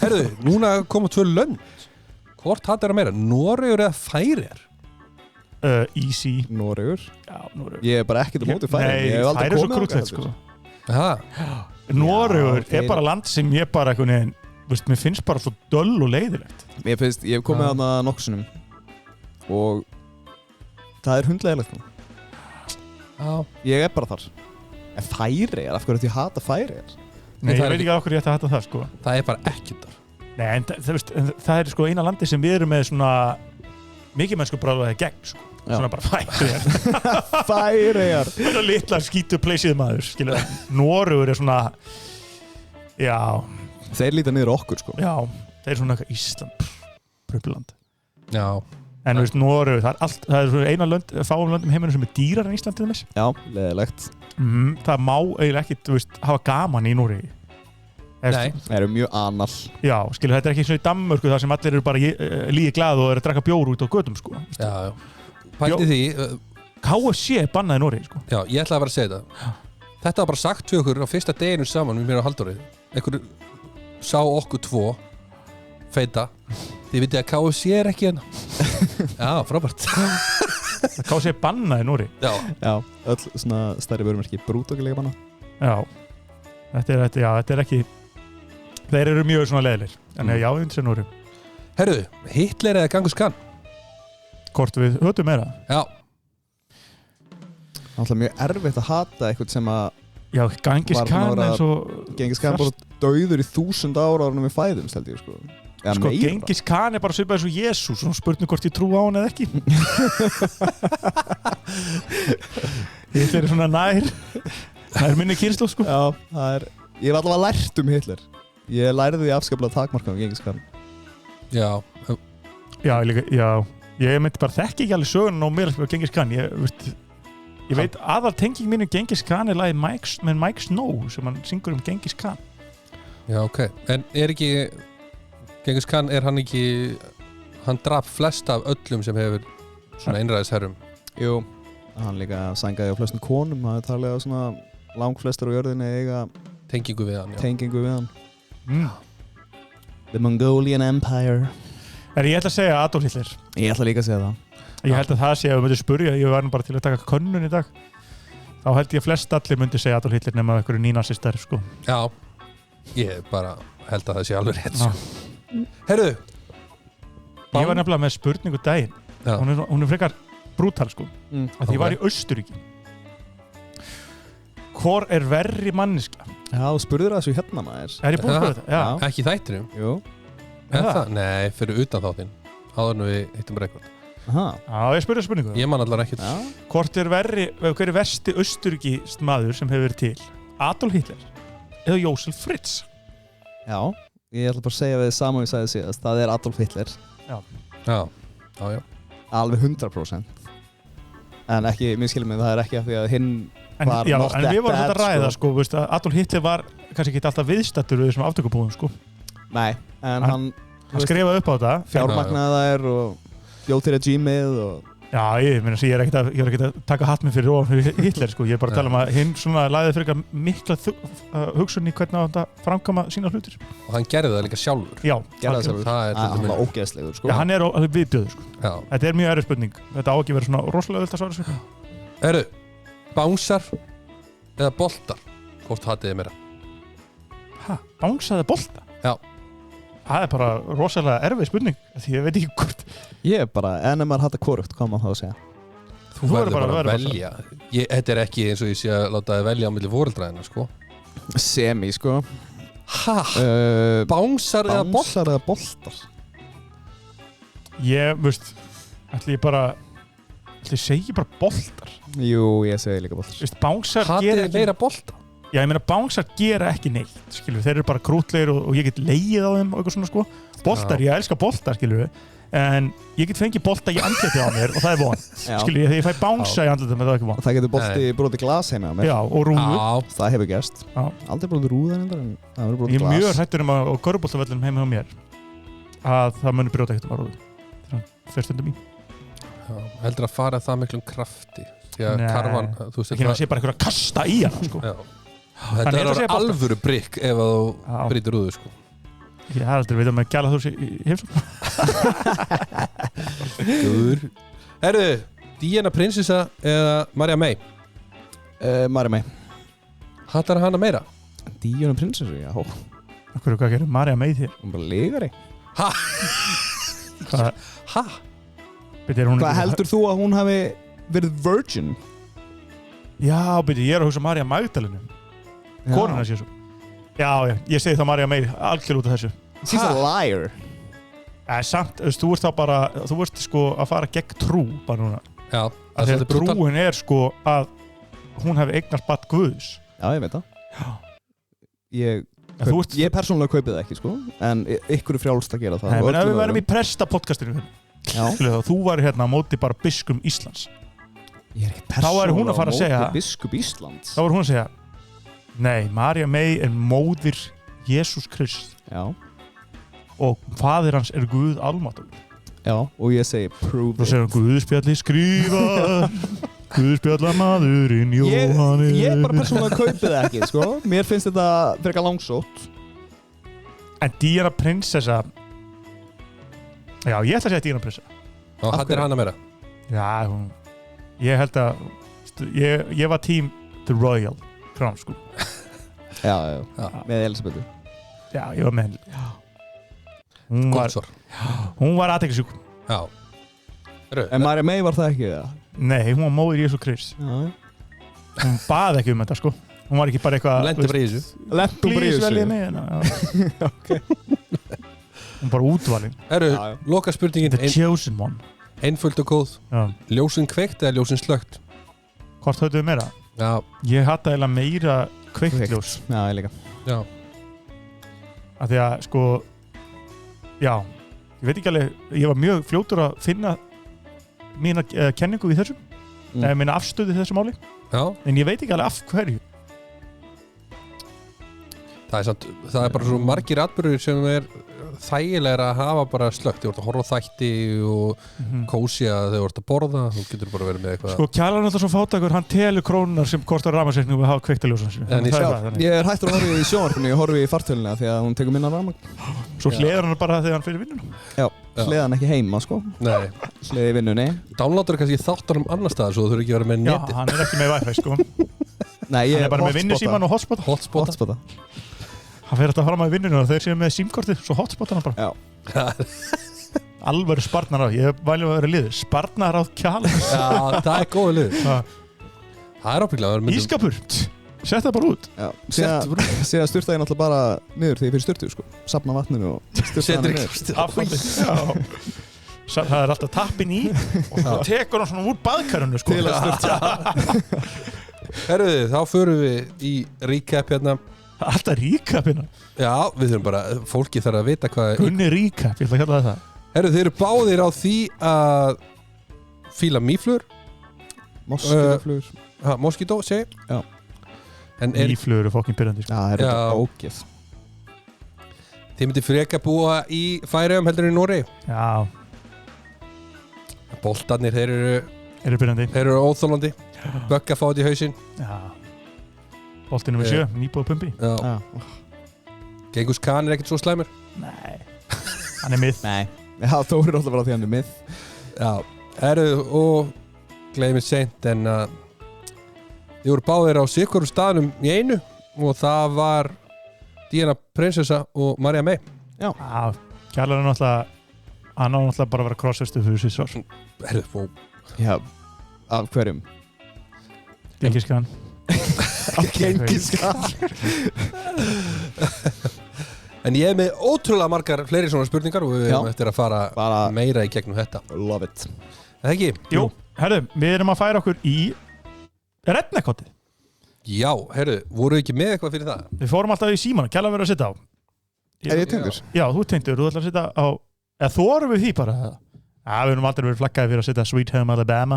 Speaker 3: Herðu, núna koma 2 lönd hvort hatar það meira, Noregur eða Færeyjar?
Speaker 1: Easy
Speaker 2: Noregur?
Speaker 1: Já, Noregur
Speaker 2: Ég er bara ekkert á móti Færeyjar
Speaker 1: Nei, Færeyjar er svo krútlegt sko Noregur er bara land sem ég bara einhvern veginn, veist, mér finnst bara svo döll og leiðilegt
Speaker 2: Mér finnst, ég hef komið þarna nokksunum og það er hundleiðilegt nú Ég er bara þar En Færeyjar, af hverju þetta ég hata Færeyjar?
Speaker 1: Nei, ég veit ekki af hverju ég ætti að hata það sko
Speaker 3: Það er bara ekkert þar
Speaker 1: Nei, en það er sko eina landi sem við erum með svona mikið mennsku bráðaði gegn sko. Svona bara Færeyjar
Speaker 2: Færeyjar
Speaker 1: Það er litla skítu pleysið maður skilur. Noregur er svona já
Speaker 2: Þeir líta niður okkur sko
Speaker 1: Já, þeir er svona eitthvað Ísland Pröpuland
Speaker 3: Já
Speaker 1: En þú veist, Noregur, það er svona eina lönd fáum löndum heiminum sem er dýrar en Ísland til þess
Speaker 2: Já, leiðilegt
Speaker 1: Það má eiginlega ekki, þú veist, hafa gaman í Noregi
Speaker 3: Nei,
Speaker 2: það eru mjög anal
Speaker 1: Já, skilur, þetta er ekki svona í Danmörku þar sem allir eru bara líði glað og eru að drekka bjór út á götum sko.
Speaker 3: Já, pælti því
Speaker 1: KFC er bannað í Noregi sko.
Speaker 3: Já, ég ætlaði bara að segja þetta Þetta var bara sagt til okkur á fyrsta deginu saman við mér á Halldóri einhver sá okkur 2 feita þið vitið að KFC er ekki hérna Já, frábært
Speaker 1: KFC er bannað í Noregi
Speaker 3: Já,
Speaker 2: öll svona stærri vörumerki brútokilega bannað
Speaker 1: Já, þetta er ekki þeir eru mjög svona leiðilegir en já, við sem Noregi
Speaker 3: Herru, Hitler eða Genghis Khan?
Speaker 1: Hvort við höfum meira
Speaker 3: Já
Speaker 2: Það er alltaf mjög erfitt að hata eitthvað sem að
Speaker 1: Já, Genghis Khan eins og
Speaker 2: Genghis Khan bara dauður í 1000 ára ára með fæðumst held ég sko
Speaker 1: Genghis Khan er bara svipað eins og Jesús og spurning hvort ég trú á hann eða ekki Hitler er svona nær Það er minni kynslóð sko
Speaker 2: Já, ég hef allavega lært Hitler Ég lærði því afskaplega takmarka Genghis Khan
Speaker 3: Já
Speaker 1: Ég myndi bara þekki ekki alveg sögun á mér Genghis Khan Ég veit aðal tenging mínu Genghis Khan er lagið með Mike Snow sem hann syngur Genghis Khan
Speaker 3: Já, ok, en er ekki Genghis Khan, er hann ekki hann draf flest af öllum sem hefur svona einræðisherrum
Speaker 2: Jú, hann líka sængaði á flestum konum það er talið að svona langflestur á jörðinni eiga
Speaker 3: tengingu við hann
Speaker 2: The Mongolian Empire
Speaker 1: En ég ætla að segja Adolf Hitler
Speaker 2: Ég ætla líka að segja það
Speaker 1: Ég held að það sé að við myndum spurja, ég var bara til að taka könnun í dag þá held ég flest allir myndi segja Adolf Hitler nema einhverju nínasistar sko.
Speaker 3: Já, ég bara held að það sé alveg rétt sko. Herru
Speaker 1: Ég var nefnilega með spurningu daginn hún er frekar brútal sko. Því ég var í Austurríki Hvor er verri manniska?
Speaker 2: Já, spurður það svo hérna maður
Speaker 1: Er ég búin að spurða þetta?
Speaker 3: Já. Ekki þættinum?
Speaker 2: Jú
Speaker 3: það? Nei, fyrir utan þáttinn áður en við hittum rekord
Speaker 1: Já, ég spurði spurningu
Speaker 3: Ég man allar ekkert
Speaker 1: Hvort er hver er versti austurríkist maður sem hefur verið til? Adolf Hitler eða Jósef Fritz?
Speaker 2: Já, ég ætla bara að segja við saman við sagði síðast það er Adolf Hitler
Speaker 3: Já
Speaker 2: Alveg 100% En ekki, mér skilur mig, það er ekki af því að hinn var
Speaker 1: en
Speaker 2: not that
Speaker 1: við vorum
Speaker 2: bad
Speaker 1: að ræða sko, veist, Adolf Hitler var kannski ekki alltaf viðstættur við þessum aftökubúðum sko.
Speaker 2: Nei, en hann
Speaker 1: skrifaði upp á þetta
Speaker 2: fjármagnaði þær og bjóð til regímið og
Speaker 1: Já, ég er ekkert að taka hatt mig fyrir Hitler sko. Ég er bara að tala um að hinn svona lagði fyrir mikla hugsun í hvernig hann framkama sína hlutir
Speaker 3: Og hann gerði það líka sjálfur
Speaker 1: Já,
Speaker 2: gerði það sjálfur Hann var ógeðslegur sko.
Speaker 1: Já, hann er viðbjöður sko. Þetta er mjög erfið spurning Þetta á ekki verið svona rosalega öll að svara sér
Speaker 3: Eru, bánsar eða boltar? Hvort hatið þið meira?
Speaker 1: Bánsar eða bolta?
Speaker 3: Já
Speaker 1: Það er bara rosalega erfið spurning því ég veit ekki hvort
Speaker 2: Ég er bara, en ef maður hattar hvorugt, hvað maður þá að segja?
Speaker 3: Þú verður bara að velja. Þetta ekki eins og ég sé að láta þið velja á milli foreldræðina, sko.
Speaker 2: Semi, sko.
Speaker 3: Bánsar eða
Speaker 2: boltar?
Speaker 1: Ég segi bara boltar.
Speaker 2: Jú, ég segi líka boltar.
Speaker 1: Bánsar
Speaker 3: gera ekki... Hatið meira bolta?
Speaker 1: Já, ég meina bánsar gera ekki neitt, skilur. Þeir eru bara krútlegir og ég get legið á þeim og eitthvað svona, sko. Boltar, ég elska boltar, skilur við. En ég get fengið bolta í andlitið á mér og það er von. Skilur ég, þegar ég fæ bánsa í andlitið með það er ekki von.
Speaker 2: Það getur bolti brotið glas heima á mér.
Speaker 1: Já, og rúðu.
Speaker 2: Það hefur gerst. Aldrei brotið rúðan en það hefur brotið glas.
Speaker 1: Ég er mjög hrættur á körfuboltavellinum heima hjá mér að það muni brjóta ekkert rúðu. Fyrir stundum í.
Speaker 3: Heldur að fara það miklum krafti. Því að karvan, þú veist
Speaker 1: það sé bara einhver að kasta í hana, sko.
Speaker 3: Þetta er alvöru brikk ef þú brýtur rúðu, sko.
Speaker 1: Ég har aldrei veit með gæla þú í heimsókn.
Speaker 3: Góður. Herðu, Diana prinsessa eða Maria May?
Speaker 2: Maria May.
Speaker 3: Hattar hana meira?
Speaker 2: Diana prinsessa, já.
Speaker 1: Hvað gerir Maria May þér?
Speaker 2: Hún bara legari.
Speaker 3: Ha?
Speaker 2: Hvað heldur þú að hún hafi verið virgin?
Speaker 1: Já, ég er að hugsa Maria Magdalenu. Konan hans Jesú. Já, ég segi það Maria May algjörlega út af þessu.
Speaker 2: She's a liar.
Speaker 1: Samt, þú ert þá bara, þú ert sko að fara gegn trú bara núna.
Speaker 3: Já,
Speaker 1: það er trúin er sko að hún hefði eignast barn Guðs.
Speaker 2: Já, ég veit það. Ég persónulega kaupið það ekki, sko, en ykkur er frjálst að gera það.
Speaker 1: Nei, menn ef við værum í presta-podcastinu þú væri hérna á móti bara biskum Íslands.
Speaker 2: Ég er ekki persónulega á móti biskup Íslands.
Speaker 1: Þá var hún að segja nei, Maria May er móðir Jesús Krist.
Speaker 2: Já.
Speaker 1: Og faðir hans er Guð almáttugur.
Speaker 2: Já, og ég segi prove it.
Speaker 1: Þá segir hann Guðspjalli skrifar Guðspjalla maðurinn Jóhannes.
Speaker 2: Ég bara persónulega kaupið það ekki, sko. Mér finnst þetta frekar langsótt.
Speaker 1: En Diana prinsessa. Já, ég ætla að segja Diana prinsessa.
Speaker 3: Og hattir hana meira?
Speaker 1: Já, ég held að ég var tím The Royal Crown, sko.
Speaker 2: Já, með Elisabethu.
Speaker 1: Já, ég var með henni. Hún var aðteklisjúk.
Speaker 3: Já.
Speaker 2: En Maria May var það ekki, eða?
Speaker 1: Nei, hún var móðir Jesú Krist. Hún baði ekki þetta, sko. Hún var ekki bara eitthvað...
Speaker 3: Lenti bara í þessu.
Speaker 1: Please veljið mig hérna. Ok. Hún bara útvalinn.
Speaker 3: Loka spurningin.
Speaker 1: The chosen one.
Speaker 3: Einföld og góð. Ljósin kveikt eða ljósin slögt?
Speaker 1: Hvort höfðu við meira?
Speaker 3: Já.
Speaker 1: Ég hatta eiginlega meira kveiktljós.
Speaker 2: Já, ég líka.
Speaker 3: Já.
Speaker 1: Af því að, sko... Já, ég veit ekki alveg, ég var mjög fljótur að finna mína kenningu í þessu, eða mína afstöðu í þessu máli.
Speaker 3: Já.
Speaker 1: En ég veit ekki alveg af hverju.
Speaker 3: Það er bara svo margir atburðir sem er þægilega að hafa bara slögt. Þú ert að horfa á þætti og kósja þegar þú ert að borða, þú getur bara verið með eitthvað.
Speaker 1: Sko, Kjalar er alltaf svo fátækur, hann telur krónunar sem kostar rafmagnsreikningu við að hafa kveiktljós.
Speaker 2: Ég er hættur að horfa í sjónvarpinu, ég horfi í fartöluna því að hún tekur minna rafmagn.
Speaker 1: Svo hleðar hann bara þegar hann fyrir vinnuna?
Speaker 2: Já, hleðar hann ekki heima, sko.
Speaker 3: Nei.
Speaker 2: Hleði í vinnunni.
Speaker 3: Downloadur kannski þáttar annar staðar svo þú þurfi ekki að vera með netið.
Speaker 1: Já, hann er ekki með Wi-Fi, sko.
Speaker 2: Nei, ég
Speaker 1: er bara með vinnusíman og hotspota. Hann fer alltaf fram á vinnunum og þeir séu með símkortið, svo hotspota hann bara.
Speaker 2: Já.
Speaker 1: Alvöru sparnaráð, ég væli að vera liður. Sparnaráð Kjalar.
Speaker 3: Já, það er góð liður. Það er ábygglega.
Speaker 1: Ískapur, sett það bara út.
Speaker 2: Já, síðan styrta ég náttúrulega bara niður þegar ég fyrir styrtu, sko. Safna vatninu og styrta hann niður.
Speaker 1: Það er alltaf tappin í og svo tekur hann svona úr baðkarinu, sko.
Speaker 2: Til að styrta.
Speaker 3: Herruði, þá förum við í recap hérna.
Speaker 1: Alltaf recap hérna?
Speaker 3: Já, við þurfum bara, fólki þarf að vita hvað...
Speaker 1: Gunni recap, ég ætla að kalla það.
Speaker 3: Herruði, þeir eru báðir á því að fíla mýflur.
Speaker 2: Moskítoflugur.
Speaker 3: Moskító, segi?
Speaker 2: Já.
Speaker 1: Mýflugur eru fokkin pyrrandi, sko.
Speaker 2: Já, það er þetta ógeð.
Speaker 3: Þið myndir freka búa í Færeyjum heldur en í Noregi.
Speaker 1: Já.
Speaker 3: Boltarnir, þeir eru
Speaker 1: pyrrandi.
Speaker 3: Þeir eru óþólandi. Bögga fáið í hausinn.
Speaker 1: Já. Boltinu við 7, nýbúið pumpi.
Speaker 3: Já. Genghis Khan er ekkert svo slæmur.
Speaker 1: Nei. Hann er mið.
Speaker 2: Nei. Já, Þórir alltaf bara því hann er mið.
Speaker 3: Já. Herruðu, og gleymið seint en þið voru báðir á sikkurum staðnum í einu og það var Diana prinsessa og Maria May.
Speaker 2: Já.
Speaker 1: Kjalar er náttúrulega, hann á náttúrulega bara að vera crossvestu fyrir síðan.
Speaker 3: Herruðu,
Speaker 2: Já. Af hverjum?
Speaker 1: Gengis Khan.
Speaker 2: Af Gengis Khan.
Speaker 3: En ég með ótrúlega margar fleiri svona spurningar og við erum eftir að fara meira í gegnum þetta.
Speaker 2: Love it.
Speaker 3: Það ekki?
Speaker 1: Jú, herðu, við erum að færa okkur í redneck-hotið.
Speaker 3: Já, herðu, voru ekki með eitthvað fyrir það?
Speaker 1: Við fórum alltaf í síman, kæla verið að sitja á.
Speaker 2: Er ég tengdur?
Speaker 1: Já, þú tengdur, þú ætlar að sitja á, eða þorum við því bara? Já, við erum aldrei verið flaggaði fyrir að sitja Sweet Home Alabama.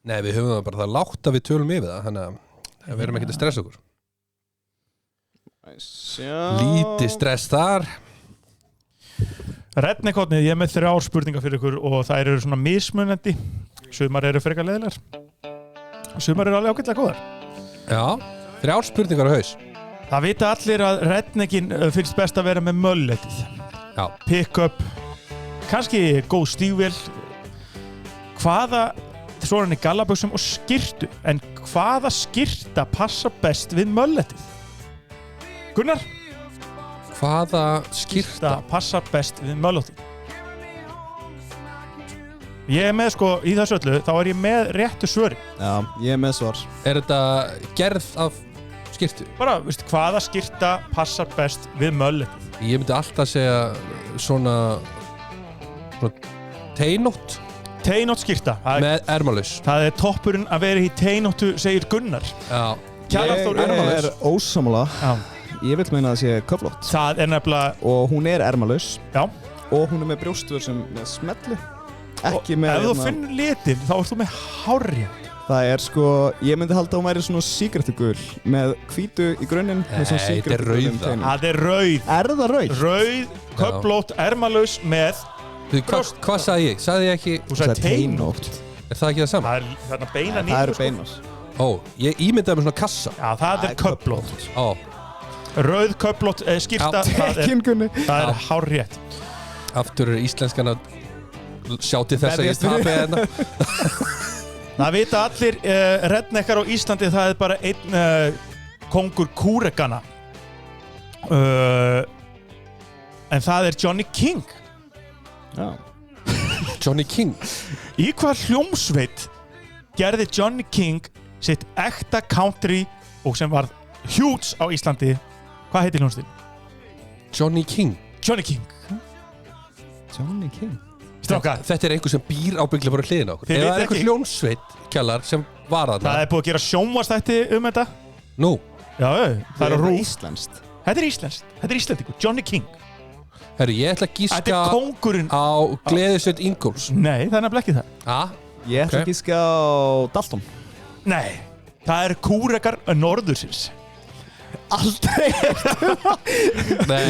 Speaker 1: Nei,
Speaker 3: við höfum það bara það látt að við tölum yfir það, þannig að við erum ekki að stressa okkur. Lítið stress þar.
Speaker 1: Redneck-hotnið, ég er með 3 spurningar fyrir ykkur og það eru svona mismunandi. Sumar eru frekar leiðilegar. Sumar eru alveg ágætlega góðar.
Speaker 3: Já, 3 spurningar á haus.
Speaker 1: Það vita allir að redneckin finnst best að vera með mölletið.
Speaker 3: Já.
Speaker 1: Pick-up, kannski góð stígvél. Hvaða, svo er hann í gallabuxum og skyrtu, en hvaða skyrta passa best við mölletið? Gunnar?
Speaker 3: Hvaða skyrta
Speaker 1: passa best við mölletið? Ég er með sko, í þessu öllu, þá er ég með réttu svöri.
Speaker 2: Já, ég er með svar.
Speaker 3: Er þetta gerð af skyrtu?
Speaker 1: Bara, veist, hvaða skyrta passar best við mölletið?
Speaker 3: Ég myndi alltaf segja svona teinótt.
Speaker 1: Teinótt skyrta.
Speaker 3: Með ermalaus.
Speaker 1: Það er toppurinn að vera í teinóttu, segir Gunnar.
Speaker 3: Já.
Speaker 2: Ég er ósammála.
Speaker 1: Já.
Speaker 2: Ég vil meina að það sé köflótt.
Speaker 1: Það er nefnilega...
Speaker 2: Og hún er ermalaus.
Speaker 1: Já.
Speaker 2: Og hún er með brjóstvör sem með smelli. Ekki með...
Speaker 1: Ef þú finnur litin, þá ert þú með hárrétt.
Speaker 2: Það er sko... Ég myndi halda að hún væri svona sígarettugul með hvítu í grunninn.
Speaker 3: Nei, þetta er rauð.
Speaker 1: Það er rauð.
Speaker 2: Er það rauð?
Speaker 1: Rauð, köflótt, ermalaus með...
Speaker 3: Hvað sagði ég? Sagði ég ekki...
Speaker 1: Þú sagði teinótt.
Speaker 3: Er það ekki það saman?
Speaker 1: Það er þarna beina nýtt.
Speaker 2: Það eru beinar.
Speaker 3: Ó, ég ímyndaði með svona kassa.
Speaker 1: Já, það er köflótt.
Speaker 3: Ó.
Speaker 1: Rauð, köflótt, skyrta. Það er hárrétt.
Speaker 3: Aftur er íslenskan að sjá til þess að ég tapið hérna.
Speaker 1: Það vita allir redneckar á Íslandi, það er bara einn kongur kúrekana. En það er Johnny King.
Speaker 2: Já.
Speaker 3: Johnny King.
Speaker 1: Í hvað hljómsveit gerði Johnny King sitt ekta country og sem var huge á Íslandi? Hvað heitir hljómsveitin?
Speaker 3: Johnny King.
Speaker 1: Johnny King.
Speaker 2: Johnny King.
Speaker 3: Þetta er einhver sem býr ábygglega bara hliðin á okkur. Eða er einhver hljómsveit, kjallar, sem var þarna.
Speaker 1: Það er búið að gera sjónvarpsþætti þetta.
Speaker 3: Nú.
Speaker 1: Já, það er RÚV.
Speaker 2: Íslenskt.
Speaker 1: Þetta er íslenskt. Þetta er íslendingur. Johnny King.
Speaker 3: Herru, ég ætla að gíska á Gleðisveit Ingólfs.
Speaker 1: Nei, það er nefnilega ekki það.
Speaker 2: Ég ætla að gíska á Dalton.
Speaker 1: Nei, það er kúrekar norðursins.
Speaker 2: Aldrei.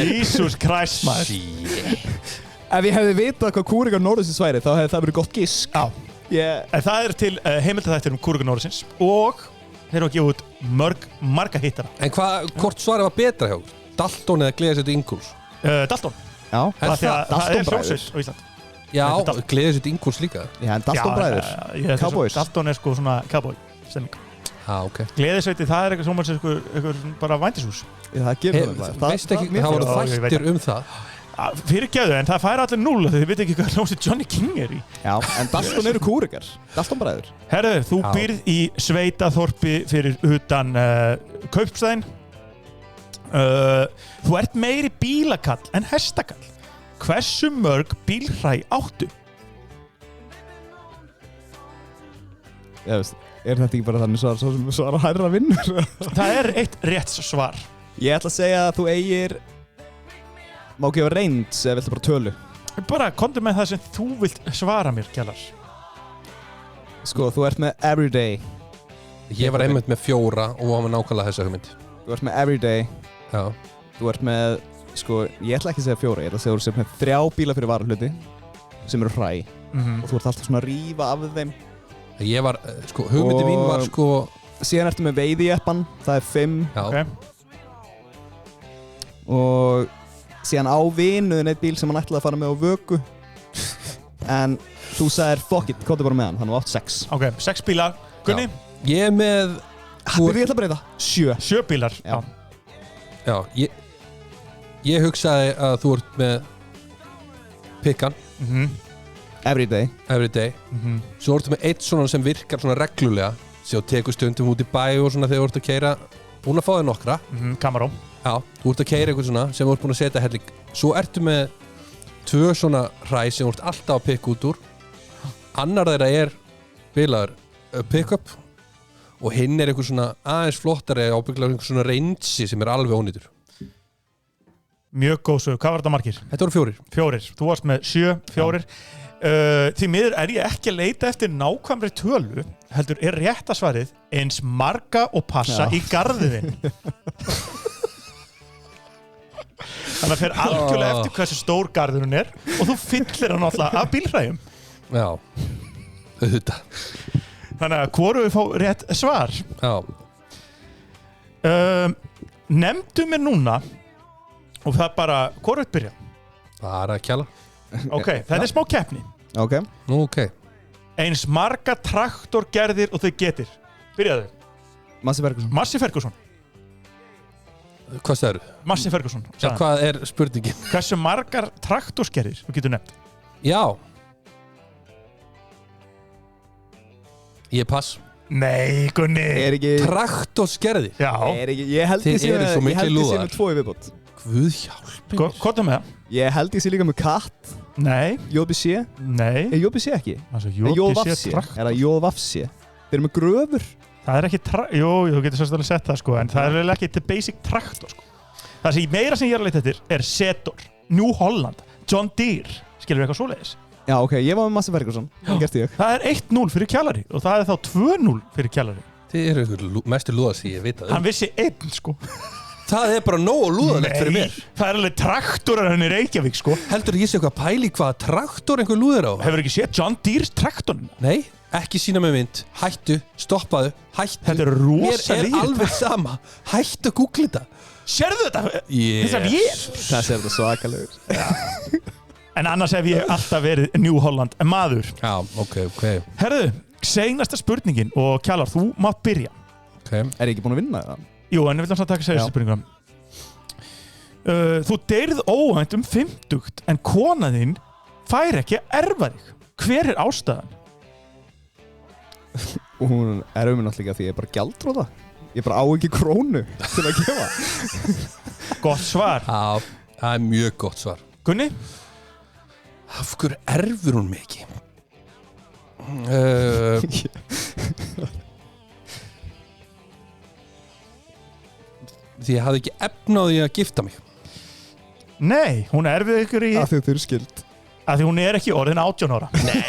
Speaker 1: Jesus Christ, maður.
Speaker 2: Ef ég hefði vitað hvað kúrekar norðursins væri, þá hefði það verið gott gísk.
Speaker 1: Já. En það er til heimildaþættir kúrekar norðursins og þeir eru að gefa út marga hittara.
Speaker 3: En hvort svarið var betra hjá? Dalton eða Gleðisveit Ingólfs?
Speaker 1: Dalton.
Speaker 2: Já,
Speaker 1: það er hljómsveit á Íslandi.
Speaker 3: Já, Gleðisveit Ingólfs líka.
Speaker 2: Já, en Dalton bræður. Cowboys.
Speaker 1: Dalton er sko svona cowboy stemming.
Speaker 3: Ok.
Speaker 1: Gleðisveiti, það er eitthvað sem eitthvað bara vændishús.
Speaker 2: Það gefur það.
Speaker 3: Veist ekki, það voru þættir það.
Speaker 1: Fyrirgefðu, en það færa allir 0 þið veit ekki hvað hljómsveit Johnny King er í.
Speaker 2: Já, en Dalton eru kúrekar. Dalton bræður.
Speaker 1: Herðu, þú býrð í sveitaþorpi fyrir utan Kaupstæðin. Þú ert meiri bílakall en hestakall. Hversu mörg bílhræ áttu?
Speaker 2: Ég veist, er þetta ekki bara þannig svar svo sem svara hærra vinnur?
Speaker 1: Það er eitt rétt svar.
Speaker 2: Ég ætla að segja að þú eigir... Má gefa reynd eða viltu bara tölu?
Speaker 1: Bara komdu með það sem þú vilt svara mér, kjallar.
Speaker 2: Sko, þú ert með everyday.
Speaker 3: Ég var einmitt með 4 og hann var nákvæmlega þessa hugmynd.
Speaker 2: Þú ert með everyday.
Speaker 3: Já.
Speaker 2: Þú ert með, sko, ég ætla ekki að segja 4, ég ætla að segja þú ert með 3 bíla fyrir varahluti sem eru hræ. Og þú ert alltaf svona að rífa af þeim.
Speaker 3: Ég var, sko, hugmyndi mín var sko...
Speaker 2: Síðan ertu með veiðijeppan, það er 5.
Speaker 3: Já.
Speaker 1: Okay.
Speaker 2: Og síðan á vinuðin eitt bíl sem hann ætlaði að fara með á vöku. En þú sagðir, fuck it, komdu bara með hann, hann var 6.
Speaker 1: Ok, 6 bílar. Gunni?
Speaker 3: Ég er með...
Speaker 2: Ég ætla að breyta. 7.
Speaker 1: 7 bílar, já.
Speaker 3: Já, ég hugsaði að þú ert með pikkan.
Speaker 2: Every day
Speaker 3: Svo ertu með eitt svona sem virkar svona reglulega sem þú tekur stundum út í bæ og svona þegar þú ert að keyra búin að fá þér nokkra
Speaker 1: Camarón
Speaker 3: Já, þú ert að keyra eitthvað svona sem þú ert búin að setja helling Svo ertu með 2 svona hræ sem þú ert alltaf að pikka út úr Annar þeirra er bilaður pick-up og hinn er eitthvað svona aðeins flottari ábygglega eitthvað svona reynsi sem er alveg ónýtur
Speaker 1: Mjög góð sög, hvað var þetta margir?
Speaker 3: Þetta voru 4
Speaker 1: Þú varst með 7, 4 Því miður er ég ekki að leita eftir nákvæmri tölu heldur er rétta svarið eins marga og passa í garðin Þannig að fer algjörlega eftir hversu stór garðurinn er og þú fyllir hann alltaf af bílhræjum
Speaker 3: Já, auðvitað
Speaker 1: Þannig að hvoru við fá rétt svar
Speaker 3: Já
Speaker 1: Nefndu mér núna og það bara, hvoru við byrja?
Speaker 3: Bara að kjala
Speaker 1: Ok, þetta er smá keppni
Speaker 3: Ok
Speaker 1: Eins marga traktorgerðir og þau getir Byrjaðu Massi Ferguson
Speaker 3: Hvað sagðirðu?
Speaker 1: Massi Ferguson
Speaker 3: Já, hvað er spurningin?
Speaker 1: Hversu margar traktorsgerðir þú getur nefnt?
Speaker 3: Já Ég pass
Speaker 1: Nei, Gunni
Speaker 3: Traktorsgerðir
Speaker 1: Já
Speaker 2: Ég held ég sé með 2 í viðbót
Speaker 3: Guð hjálpi mér
Speaker 1: Hvað er með það?
Speaker 2: Ég held ég sé líka með katt
Speaker 1: Nei
Speaker 2: JBC
Speaker 1: Nei
Speaker 2: Er JBC ekki?
Speaker 1: JBC traktor
Speaker 2: Er það JVC? Þeir eru með gröfur
Speaker 1: Það er ekki Jú, þú getur svolítið að setja það sko en það er vel ekki the basic traktor sko Það sem meira sem ég er að leita eftir er Setor New Holland John Deere Skilur við eitthvað svoleiðis?
Speaker 2: Já, ok, ég var með Massi Ferguson
Speaker 1: Það er 1-0 fyrir Kjallari og það er þá 2-0 fyrir Kjallari
Speaker 3: Þið eru einhver mestu lúðar sem ég veit að
Speaker 1: Hann vissi 1 sko
Speaker 3: Það er bara nógu lúðalegt fyrir mér
Speaker 1: Það er alveg traktorar hann í Reykjavík sko
Speaker 3: Heldur ég sé eitthvað pæli hvaða traktor einhver lúður á?
Speaker 1: Hefur ekki séð John Deere's traktorn?
Speaker 3: Nei, ekki sína með mynd Hættu, stoppaðu, hættu
Speaker 1: Þetta er rosa
Speaker 3: Mér er alveg sama Hættu að googla þetta
Speaker 1: Sérðu þetta? Þess að ég
Speaker 2: Það sér þetta svakalegur
Speaker 1: En annars hef ég alltaf verið New Holland maður
Speaker 3: Já, ok
Speaker 1: Herðu, seinasta spurningin og Kjallar, þú mátt byrja
Speaker 2: Er ég ekki búin að vinna það?
Speaker 1: Jú, en við viljum samt taka seinasta spurningum Þú deyrð óvænt 50 en kona þín fær ekki að erfa þig Hver er ástæðan?
Speaker 2: Og hún er náttúrulega því ég er bara gjaldþrota Ég bara á ekki krónu til að gefa
Speaker 1: Gott svar
Speaker 3: Já, það er mjög gott svar
Speaker 1: Gunni?
Speaker 3: Af hverju erfur hún mig ekki? Því ég hafði ekki efnaði að gifta mig
Speaker 1: Nei, hún erfið ykkur í
Speaker 2: Af því þau eru skild
Speaker 1: Af því hún er ekki orðin 18 ára
Speaker 3: Nei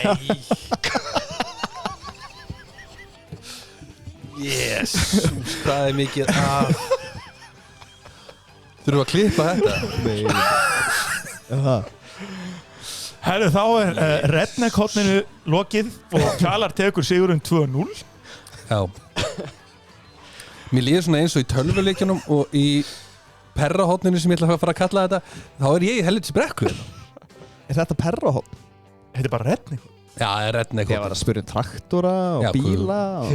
Speaker 3: Jésús, það er mikið Þurfum að klippa þetta?
Speaker 2: Nei
Speaker 1: Herru, þá er redneck-hotninu lokið og Kjallar tekur sigurinn 2-0
Speaker 3: Já Mér líður svona eins og í tölvuleikjunum og í perrahotninu sem ég ætla að fara að kalla þetta þá er ég í helvits brekku
Speaker 2: Er þetta perrahotn?
Speaker 1: Þetta er bara redneck
Speaker 3: Já, það er redneck
Speaker 2: Ég var að spyrja traktora og bíla og...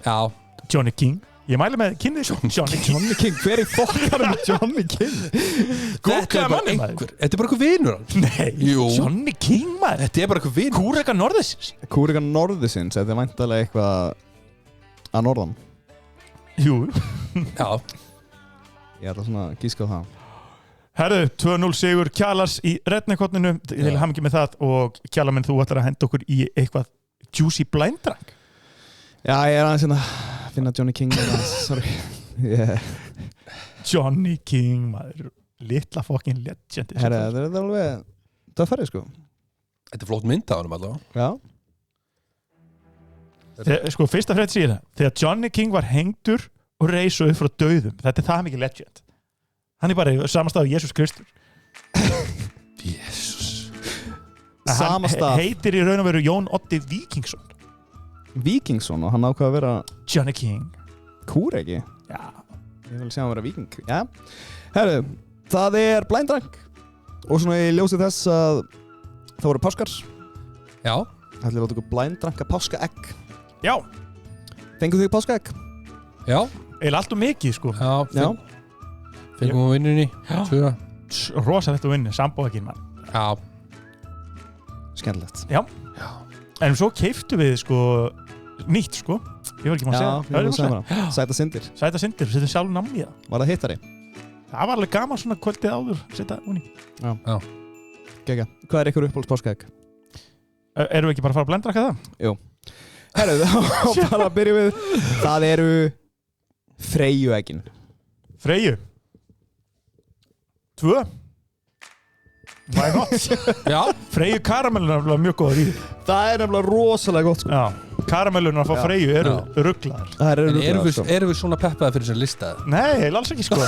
Speaker 3: Já
Speaker 1: Johnny King Ég mæli með kynnið Johnny
Speaker 2: King Hver er fokkarum Johnny King?
Speaker 3: Þetta er bara einhver vinur
Speaker 1: Nei,
Speaker 3: Jú.
Speaker 1: Johnny King maður
Speaker 3: Þetta er bara einhver vinur
Speaker 1: Kúreka Norðisins
Speaker 2: Kúreka Norðisins Þetta er væntalega eitthvað að norðan
Speaker 1: Jú
Speaker 3: Já
Speaker 2: Ég ætla svona að gíska á það
Speaker 1: Herðu, 2-0 sigur Kjallars í redneck-hotninu Ég vil hafa ekki með það og Kjallar minn þú ætlar að henda okkur í eitthvað juicy blind drag
Speaker 2: Já, ég er aðeins að finna Johnny King Sorry
Speaker 1: Johnny King maður litla fucking legend
Speaker 2: Herra, þetta er alveg það færði sko
Speaker 3: Þetta er flott mynd á hann allavega
Speaker 2: Já
Speaker 1: Sko, fyrsta frétt segir það þegar Johnny King var hengdur og reis upp frá dauðum þetta er það mikið legend hann er bara í samastað af Jesús Kristur
Speaker 3: Jesús
Speaker 2: Samastað
Speaker 1: heitir í raun og veru Jón Oddi
Speaker 2: Víkingsson og hann ákvað að vera
Speaker 1: Johnny King
Speaker 2: Kúreki
Speaker 1: Já
Speaker 2: Ég vil segja hann vera víking Já Herru, það er blind drag og svona í ljósi þess að það voru páskar
Speaker 3: Já
Speaker 2: Það ætla að láta ykkur blind dranka páskaegg
Speaker 1: Já
Speaker 2: Fenguð þið páskaegg?
Speaker 3: Já
Speaker 1: Eða allt og mikið sko
Speaker 2: Já
Speaker 3: Fengum við vinninni
Speaker 1: Rosa þetta vinni, sambóðakinn mann
Speaker 3: Já
Speaker 2: skemmtilegt.
Speaker 1: Já. En svo keiftu við sko nýtt sko. Ég var ekki maður að segja.
Speaker 2: Sæta syndir.
Speaker 1: Sæta syndir, setjum sjálf namn í það.
Speaker 2: Var það hittari?
Speaker 1: Það var alveg gaman svona kvöldið áður, setja úni.
Speaker 2: Já. Gekka. Hvað er ykkur uppáhalds páskaegg?
Speaker 1: Erum við ekki bara að fara að blendra eitthvað það?
Speaker 2: Jú. Herru, þá bara byrjum við. Það eru Freyjueggin.
Speaker 1: Freyju? 2? Why not?
Speaker 3: Já.
Speaker 1: Freyju karamellun er nefnilega mjög góður í því.
Speaker 2: Það er nefnilega rosalega gott sko.
Speaker 1: Já. Karamellun að fá Freyju eru rugglaðar.
Speaker 2: Það eru rugglaðar.
Speaker 3: Erum við svona peppaði fyrir þessar listaði?
Speaker 1: Nei, alls ekki sko.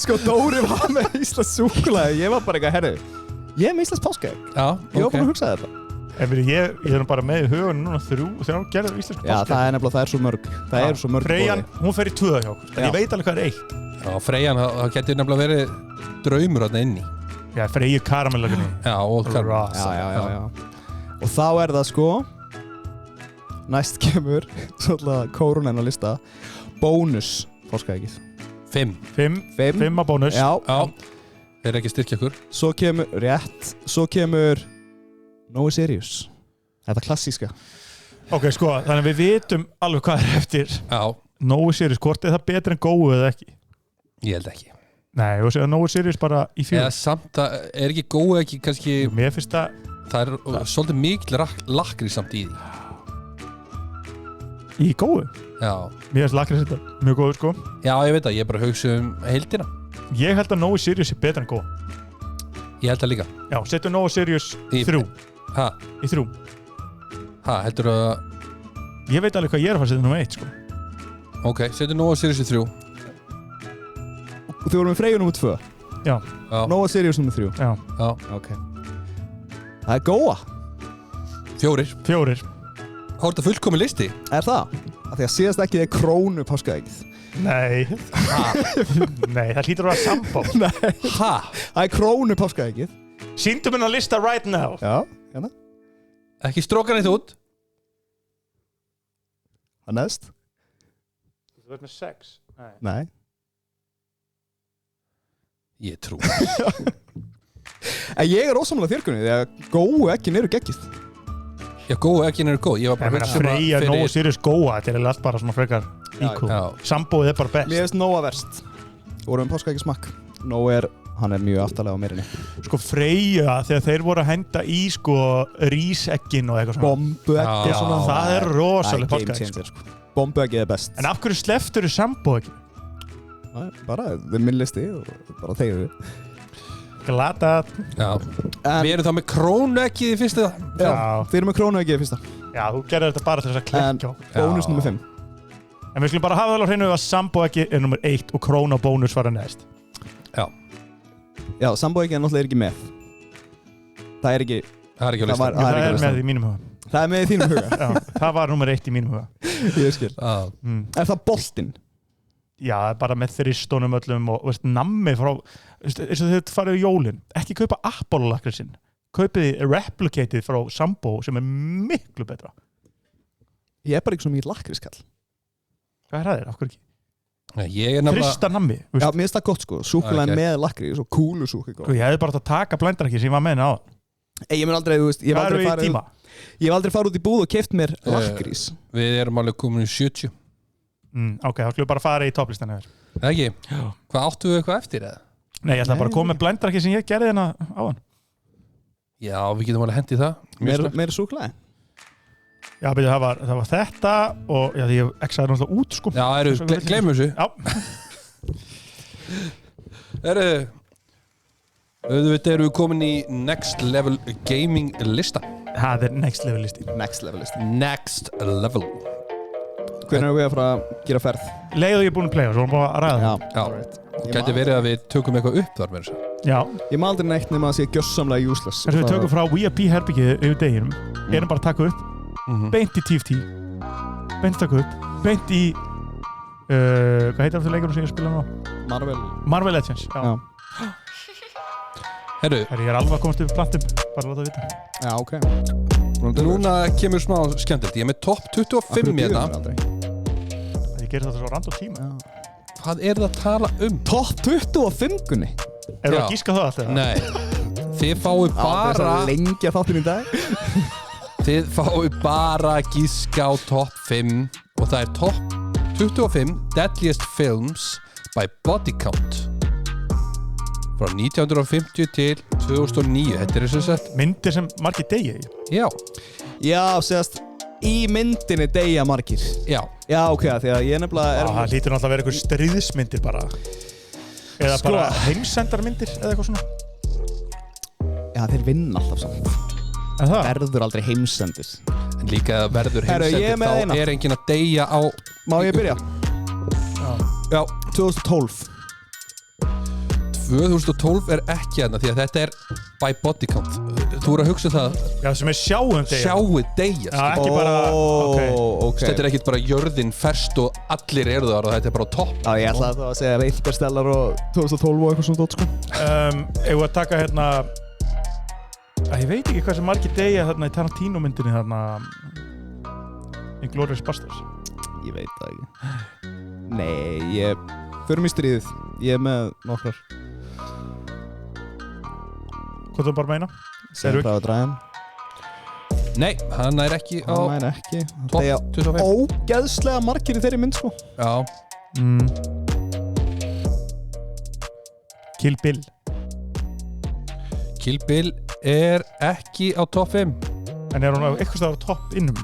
Speaker 2: Sko Dóri var með Íslands súkkulaði. Ég var bara eitthvað, herru, ég er með Íslands páskaegg.
Speaker 3: Já,
Speaker 2: Ég var bara að hugsa þetta.
Speaker 1: Ég er bara með í hugun núna 3 gerðar íslensku páskaegg.
Speaker 2: Já, það er nefnilega, það er svo mörg. Það eru svo mörg.
Speaker 1: Freyjan, hún fer í 2 hjá okkur. En ég veit alveg hvað er 1.
Speaker 3: Já, Freyjan, það getur nefnilega verið draumur þarna inni.
Speaker 1: Já, Freyju karamellunni.
Speaker 3: Já, og karamell.
Speaker 2: Já. Og þá er það sko, næst kemur, svolítið kórunen að lista, bónus páskaeggið. 5
Speaker 1: að bónus.
Speaker 2: Já.
Speaker 3: Þeir eru ekki styrkja okkur.
Speaker 2: Svo kemur Nói Sirius. Þetta klassíska.
Speaker 1: Ok, sko, þannig að við vitum alveg hvað er eftir.
Speaker 3: Já.
Speaker 1: Nói Sirius, hvort er það betur en góðu eða ekki?
Speaker 3: Ég held ekki.
Speaker 1: Nei, og segja Nói Sirius bara í 4.
Speaker 3: Eða samt að, er ekki góðu ekki kannski...
Speaker 1: Mér finnst það...
Speaker 3: Það er svolítið mikil lakri samt í því.
Speaker 1: Í góðu?
Speaker 3: Já.
Speaker 1: Mér finnst lakri þetta mjög góðu, sko.
Speaker 3: Já, ég veit það, ég er bara að hugsa heildina.
Speaker 1: Ég held að Nói Sirius er betur en góð.
Speaker 3: Ég held það líka.
Speaker 1: Já, setjum Nói Sirius 3.
Speaker 3: Hæ?
Speaker 1: Í 3.
Speaker 3: Hæ, heldur að...
Speaker 1: Ég veit alveg hvað ég er að fara að setja nummer 1, sko.
Speaker 3: Ok, setjum Nói Sirius í 3.
Speaker 2: Og þið vorum með Freyju nummer 2.
Speaker 1: Já.
Speaker 2: Nói Sirius nummer 3.
Speaker 1: Já.
Speaker 2: Ok. Það er góða.
Speaker 3: 4. Hvað er það fullkomin listi?
Speaker 2: Er það? Af því að síðast ekki er krónu páskaeggið.
Speaker 1: Nei. Nei, það hlýtur að vera sambó.
Speaker 2: Nei.
Speaker 3: Hæ?
Speaker 2: Það er krónu páskaeggið.
Speaker 1: Sýndu mér að lista right now.
Speaker 2: Já, hérna.
Speaker 3: Ekki stróka neitt út.
Speaker 2: Það næst.
Speaker 1: Þú veit með 6?
Speaker 2: Nei.
Speaker 3: Ég trú.
Speaker 2: En ég er ósamlega þérkunni því að góu eggin eru geggið.
Speaker 3: Já, góu eggin eru góð. Ég var bara
Speaker 1: að Freyja, Nói Sirius, góa. Þetta er allt bara svona frekar íkú. Sambóið er bara best.
Speaker 2: Mér finnst Nóa verst. Vorum páskaeggi smakk. Nói hann er mjög aftalega á meirinni.
Speaker 1: Sko Freyja, þegar þeir voru að henda í sko ríseggin og eitthvað svona.
Speaker 2: Bombuegg og svona.
Speaker 1: Það er rosalega páskaegg.
Speaker 2: Sko. Bombueggi er best.
Speaker 1: En af hverju sleftur þau sambóið ekki?
Speaker 2: Bara, það er minn listi og bara þegiðu.
Speaker 1: Glatað.
Speaker 3: Já. Við erum þá með krónueggið í fyrsta.
Speaker 2: Já, þið erum með krónueggið í fyrsta.
Speaker 1: Já, þú gerði þetta bara til þess að klikka á.
Speaker 2: Bónus nummer 5.
Speaker 1: En við skulum bara hafa það á hreinu að sambóeggi er nummer 1 og krónu og bónus fara neðst.
Speaker 3: Já.
Speaker 2: Já, sambóeggi er náttúrulega ekki með. Það er ekki...
Speaker 3: Það er ekki á listan.
Speaker 1: Það er með í mínum huga.
Speaker 2: Það er með í þínum huga.
Speaker 1: Já, það var nummer 1 í mínum huga.
Speaker 2: Ég skil. Er það boltinn?
Speaker 1: Já, bara með þristónum öllum og veist, nammi frá, eins og þau farið í jólin, ekki kaupa Apollo-lakrísinn, kaupið Replicated frá Sambo sem er miklu betra.
Speaker 2: Ég er bara ekki svo mikið lakrískall.
Speaker 1: Hvað er það þér? Af hverju ekki?
Speaker 3: Ég er nefnilega...
Speaker 1: Þrista nammi.
Speaker 2: Já, mér finnst það gott sko, súkulega með lakrís og kúlusúk.
Speaker 1: Ég hefði bara að taka blendarakki sem ég var með henni á.
Speaker 2: Ég mun aldrei, þú veist, ég hef aldrei farið út í búð og keypt mér lakrís.
Speaker 3: Við erum alveg komin í 70.
Speaker 1: Ok, þá skulum við bara fara í topplistan hefur.
Speaker 3: Ekki? Já. Hvað áttu við eitthvað eftir eða?
Speaker 1: Nei, ég ætla bara að koma með blendarakki sem ég gerði hérna á hann.
Speaker 3: Já, við getum alveg hendið það.
Speaker 2: Meira súkulega?
Speaker 1: Já, byrju, það var þetta og já, því ég exaði náttúrulega út sko.
Speaker 3: Já, gleymum þessu.
Speaker 1: Já.
Speaker 3: Auðvitað erum við komin í Next Level Gaming lista.
Speaker 1: Það er Next Level listi.
Speaker 2: Next Level listi.
Speaker 3: Next Level.
Speaker 2: Hvernig erum við að fara að gera ferð?
Speaker 1: Leið og ég er búin að playa, svo erum við að ræða það.
Speaker 3: Já. Gæti verið að við tökum eitthvað upp þar með þessu.
Speaker 1: Já.
Speaker 2: Ég má aldrei neitt nema að sé gjörsamlega useless.
Speaker 1: Þess að við tökum frá VIP herbyggið yfir deginum, erum bara að taka upp, beint í TFT, beint taka upp, beint í, hvað heitir það leikunum sem ég spila nú? Marvel Legends, já.
Speaker 3: Herru.
Speaker 1: Ég er alveg að komast upp plantum, bara að láta það vita.
Speaker 2: Já, ok.
Speaker 3: Núna kemur smá skemmtilegt. Ég er með topp 25 hérna.
Speaker 1: Ég gerir þetta svo random tíma.
Speaker 3: Hvað er það að tala um?
Speaker 2: Topp 25-gunni?
Speaker 1: Eru að gíska það alltaf?
Speaker 3: Nei. Þið fáið bara
Speaker 2: lengja þáttinn í dag.
Speaker 3: Þið fáið bara að gíska á topp 5 og það er topp 25 Deadliest Films by Body Count frá 1950 til 2009. Þetta er þess að
Speaker 1: myndir sem margir deyja í.
Speaker 2: Já, segast í myndinni deyja margir. Já, ok, því að ég nefnilega
Speaker 1: það hlýtur náttúrulega að vera einhver stríðismyndir bara. Eða bara heimsendarmyndir eða eitthvað svona.
Speaker 2: Já, þeir vinna alltaf samt. Verður aldrei heimsendir.
Speaker 3: En líka verður heimsendir þá er enginn að deyja á...
Speaker 2: Má ég byrja? Já, 2012.
Speaker 3: 2012 er ekki hérna því að þetta er by body count. Þú eru að hugsa það.
Speaker 1: Já, sem er sjáum deyja.
Speaker 3: Sjáum deyja.
Speaker 1: Já, ekki bara...
Speaker 3: Okay. Þetta er ekkit bara jörðin ferst og allir eru þar og þetta er bara topp.
Speaker 2: Já, ég ætla að segja Interstellar og 2012 og eitthvað svona dót, sko.
Speaker 1: Ef við að taka hérna... Ég veit ekki hvað sem margir deyja þarna í Tarantino-myndinni þarna... Inglourious Basterds.
Speaker 2: Ég veit það ekki. Nei, förum í stríðið. Ég með nokkrar.
Speaker 1: Hvað þú bara meina?
Speaker 2: Sem Private Ryan.
Speaker 3: Nei, hann er ekki á...
Speaker 2: Hann er ekki.
Speaker 3: Topp 25.
Speaker 2: Ógeðslega margir í þeirri mynd, sko.
Speaker 3: Já.
Speaker 1: Kill Bill.
Speaker 3: Kill Bill er ekki á topp 5.
Speaker 1: En er hún eitthvað staðar á topp innum?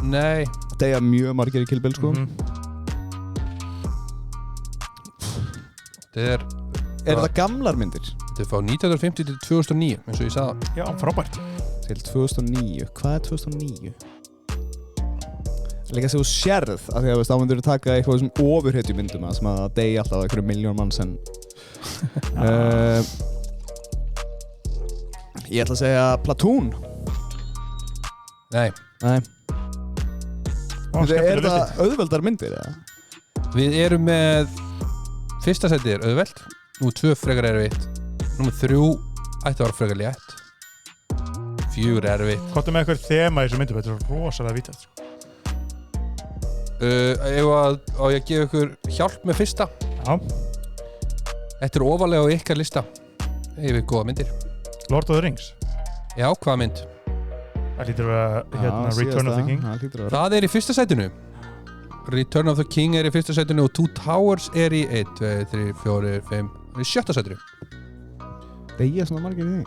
Speaker 3: Nei.
Speaker 2: Deyja mjög margir í Kill Bill, sko.
Speaker 3: Er
Speaker 2: það gamlar myndir?
Speaker 3: Þetta er frá 1950 til 2009, eins og ég sagði.
Speaker 1: Já, frábært.
Speaker 2: Til 2009. Hvað er 2009? Líka sem þú sérð, af því að þá myndir þú taka eitthvað sem ofurhetjumyndum sem að deyja alltaf einhverju miljón manns en... Ég ætla að segja Platoon.
Speaker 3: Nei.
Speaker 2: Er það auðveldar myndir, eða?
Speaker 3: Við erum með... Fyrsta seti er auðveld, nú 2 frekar erfitt, nú 3 ætti að vera frekar létt, 4 erfitt.
Speaker 1: Hvað er með eitthvað þema í þessu myndum? Þetta er rosalega vítast.
Speaker 3: Ef að ég gefa ykkur hjálp með fyrsta.
Speaker 1: Já.
Speaker 3: Þetta er ofalega á ykkar lista yfir góða myndir.
Speaker 1: Lord of the Rings?
Speaker 3: Já, hvaða mynd?
Speaker 1: Það lítur að vera Return of the King.
Speaker 3: Það er í fyrsta sætinu. Return of the King er í fyrsta sætinu og Two Towers er í 1, 2, 3, 4, 5 í sjötta sætinu.
Speaker 2: Deyja svona margir í því?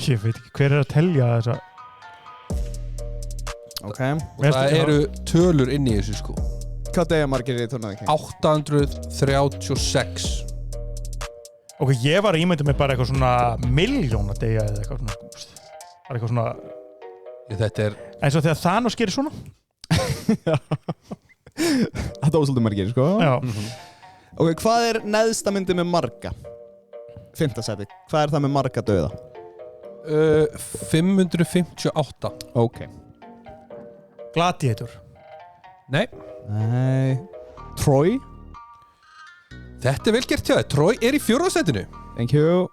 Speaker 1: Ég veit ekki, hver er að telja þessa?
Speaker 2: Ok.
Speaker 3: Og það eru tölur inn í þessu, sko.
Speaker 2: Hvað deyja margir í Return of the King?
Speaker 3: 836.
Speaker 1: Ok, ég var að ímynda mig bara eitthvað svona milljón að deyja eða eitthvað svona, sko. Það er eitthvað svona...
Speaker 3: Þetta er...
Speaker 1: Eins og þegar Thanos gerir svona?
Speaker 2: Þetta var svolítið margir, sko.
Speaker 1: Já.
Speaker 2: Ok, hvað er neðsta myndi með marga? 5. seti. Hvað er það með marga dauða?
Speaker 3: 558.
Speaker 2: Ok.
Speaker 1: Gladiator.
Speaker 3: Nei.
Speaker 2: Troy.
Speaker 3: Þetta er vel gert hjá þér. Troy er í 4. setinu.
Speaker 2: Thank you.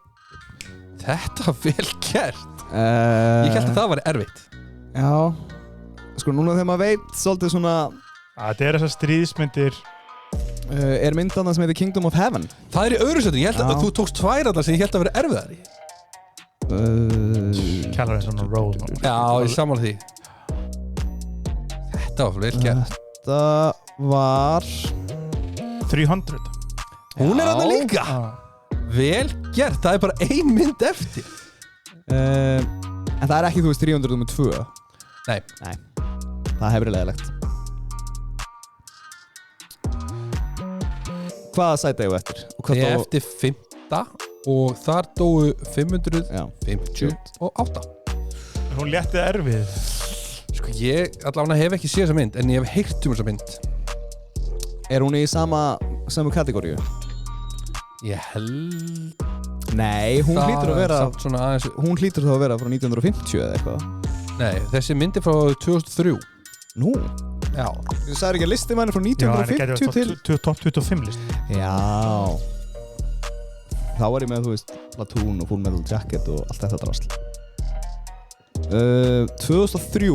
Speaker 3: Þetta er vel gert. Ég held að það var erfitt.
Speaker 2: Já. Sko, núna þegar maður veit svolítið svona...
Speaker 1: Þetta er þessar stríðismyndir...
Speaker 2: Er myndan sem heitir Kingdom of Heaven?
Speaker 3: Það er í öðru setinu. Ég held að þú tókst 2 þarna sem ég held að vera erfiðari.
Speaker 1: Kallar það svona roll.
Speaker 3: Já, ég sammála því. Þetta var vel gert.
Speaker 2: Þetta var...
Speaker 1: 300.
Speaker 3: Hún er þarna líka. Vel gert. Það er bara 1 mynd eftir.
Speaker 2: En það er ekki, þú veist, 300 um 2.
Speaker 3: Nei.
Speaker 2: Það hefur leiðilegt. Hvaða sæti eigum eftir?
Speaker 3: Ég er eftir 5. og þar dóu 558.
Speaker 1: Hún léttið erfið.
Speaker 3: Sko ég allavega hef ekki séð þessa mynd en ég hef heyrt þessa mynd.
Speaker 2: Er hún í samu kategóriu?
Speaker 3: Ég held...
Speaker 2: Nei, hún hlýtur að vera...
Speaker 3: Aðeins...
Speaker 2: Hún hlýtur þá að vera frá 1950 eða eitthvað.
Speaker 3: Nei, þessi mynd er frá 2003.
Speaker 2: Nú?
Speaker 3: Já.
Speaker 2: Þú sagði ekki að listi mæni frá 1950 til...
Speaker 1: Top 25 listi.
Speaker 2: Já. Þá var ég með, þú veist, Platoon og Full Metal Jacket og allt þetta drasl. 2003...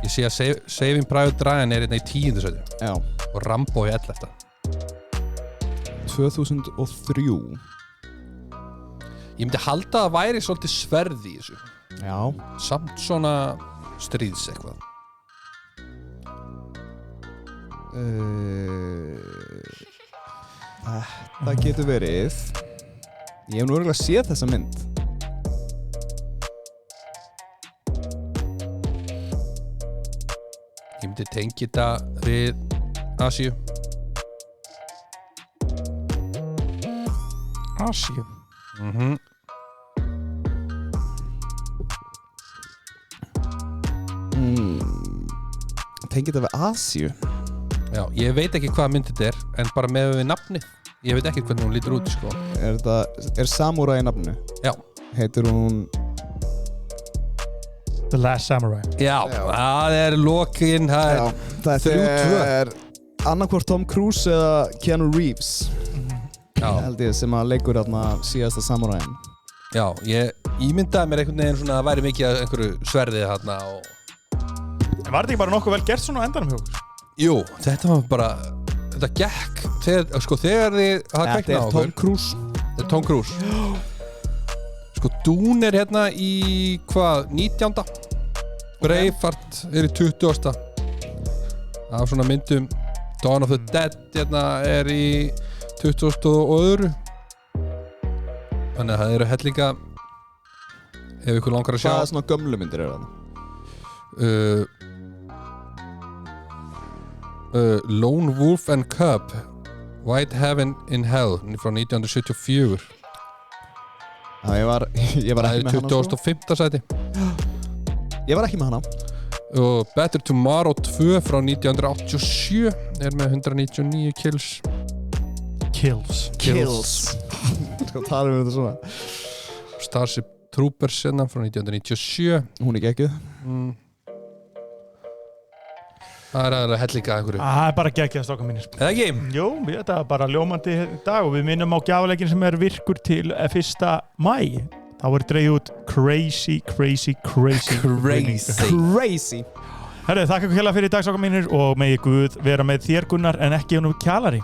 Speaker 3: Ég sé að Saving Private Ryan er hérna í 10. sæti.
Speaker 2: Já.
Speaker 3: Og Rambo í 11.
Speaker 2: 2003.
Speaker 3: Ég myndi halda að væri svolítið sverði í þessu.
Speaker 2: Já.
Speaker 3: Samt svona stríðs eitthvað.
Speaker 2: Þetta getur verið. Ég hef nú örugglega séð þessa mynd.
Speaker 3: Ég myndi tengja þetta við Asíu.
Speaker 1: Asíu?
Speaker 2: Tengja þetta við Asíu?
Speaker 3: Já, ég veit ekki hvað mynd þetta er, en bara með við nafni. Ég veit ekki hvernig hún lítur út, sko.
Speaker 2: Er Samurai í nafninu?
Speaker 3: Já.
Speaker 2: Heitir hún...
Speaker 1: The Last Samurai.
Speaker 3: Já, það er lokinn.
Speaker 2: Það er annarkvort Tom Cruise eða Keanu Reeves. Held ég sem að leikur síðasta Samurain.
Speaker 3: Já, ég ímyndaði mér einhvern veginn svona að það væri mikið af einhverju sverðið þarna og...
Speaker 1: En var þetta ekki bara nokkuð vel gert svona á endanum hjá okkur?
Speaker 3: Jú, þetta var bara... Þetta gekk þegar þið...
Speaker 2: Þetta er Tom Cruise.
Speaker 3: Þetta er Tom Cruise. Sko, Dune er hérna í hvað? 19. Braveheart er í 20. Af svona myndum Dawn of the Dead hérna er í 20. og öðru. Þannig að það eru hellinga ef ykkur langar að sjá.
Speaker 2: Hvaða svona gömlu myndir eru það?
Speaker 3: Lone Wolf and Cub, White Heaven in Hell frá 1974.
Speaker 2: Já, ég var ekki með hana.
Speaker 3: Það er 25. sæti.
Speaker 2: Ég var ekki með hana.
Speaker 3: Og Better Tomorrow 2 frá 1987 er með 199 kills.
Speaker 2: Sko tala um þetta svona.
Speaker 3: Starship Troopers frá 1997.
Speaker 2: Hún er geggjuð.
Speaker 3: Það er aðra hellinga einhverju.
Speaker 1: Það er bara geggjað strákar mínir.
Speaker 3: Eða ekki?
Speaker 1: Jú, þetta er bara ljómandi í dag og við minnum á gjafleikin sem er virkur til 1. maí. Þá er dreigð út Crazy. Herðu, þakka ykkur hérlega fyrir í dag strákar mínir og megi Guð vera með þér Gunnar en ekki Kjalari.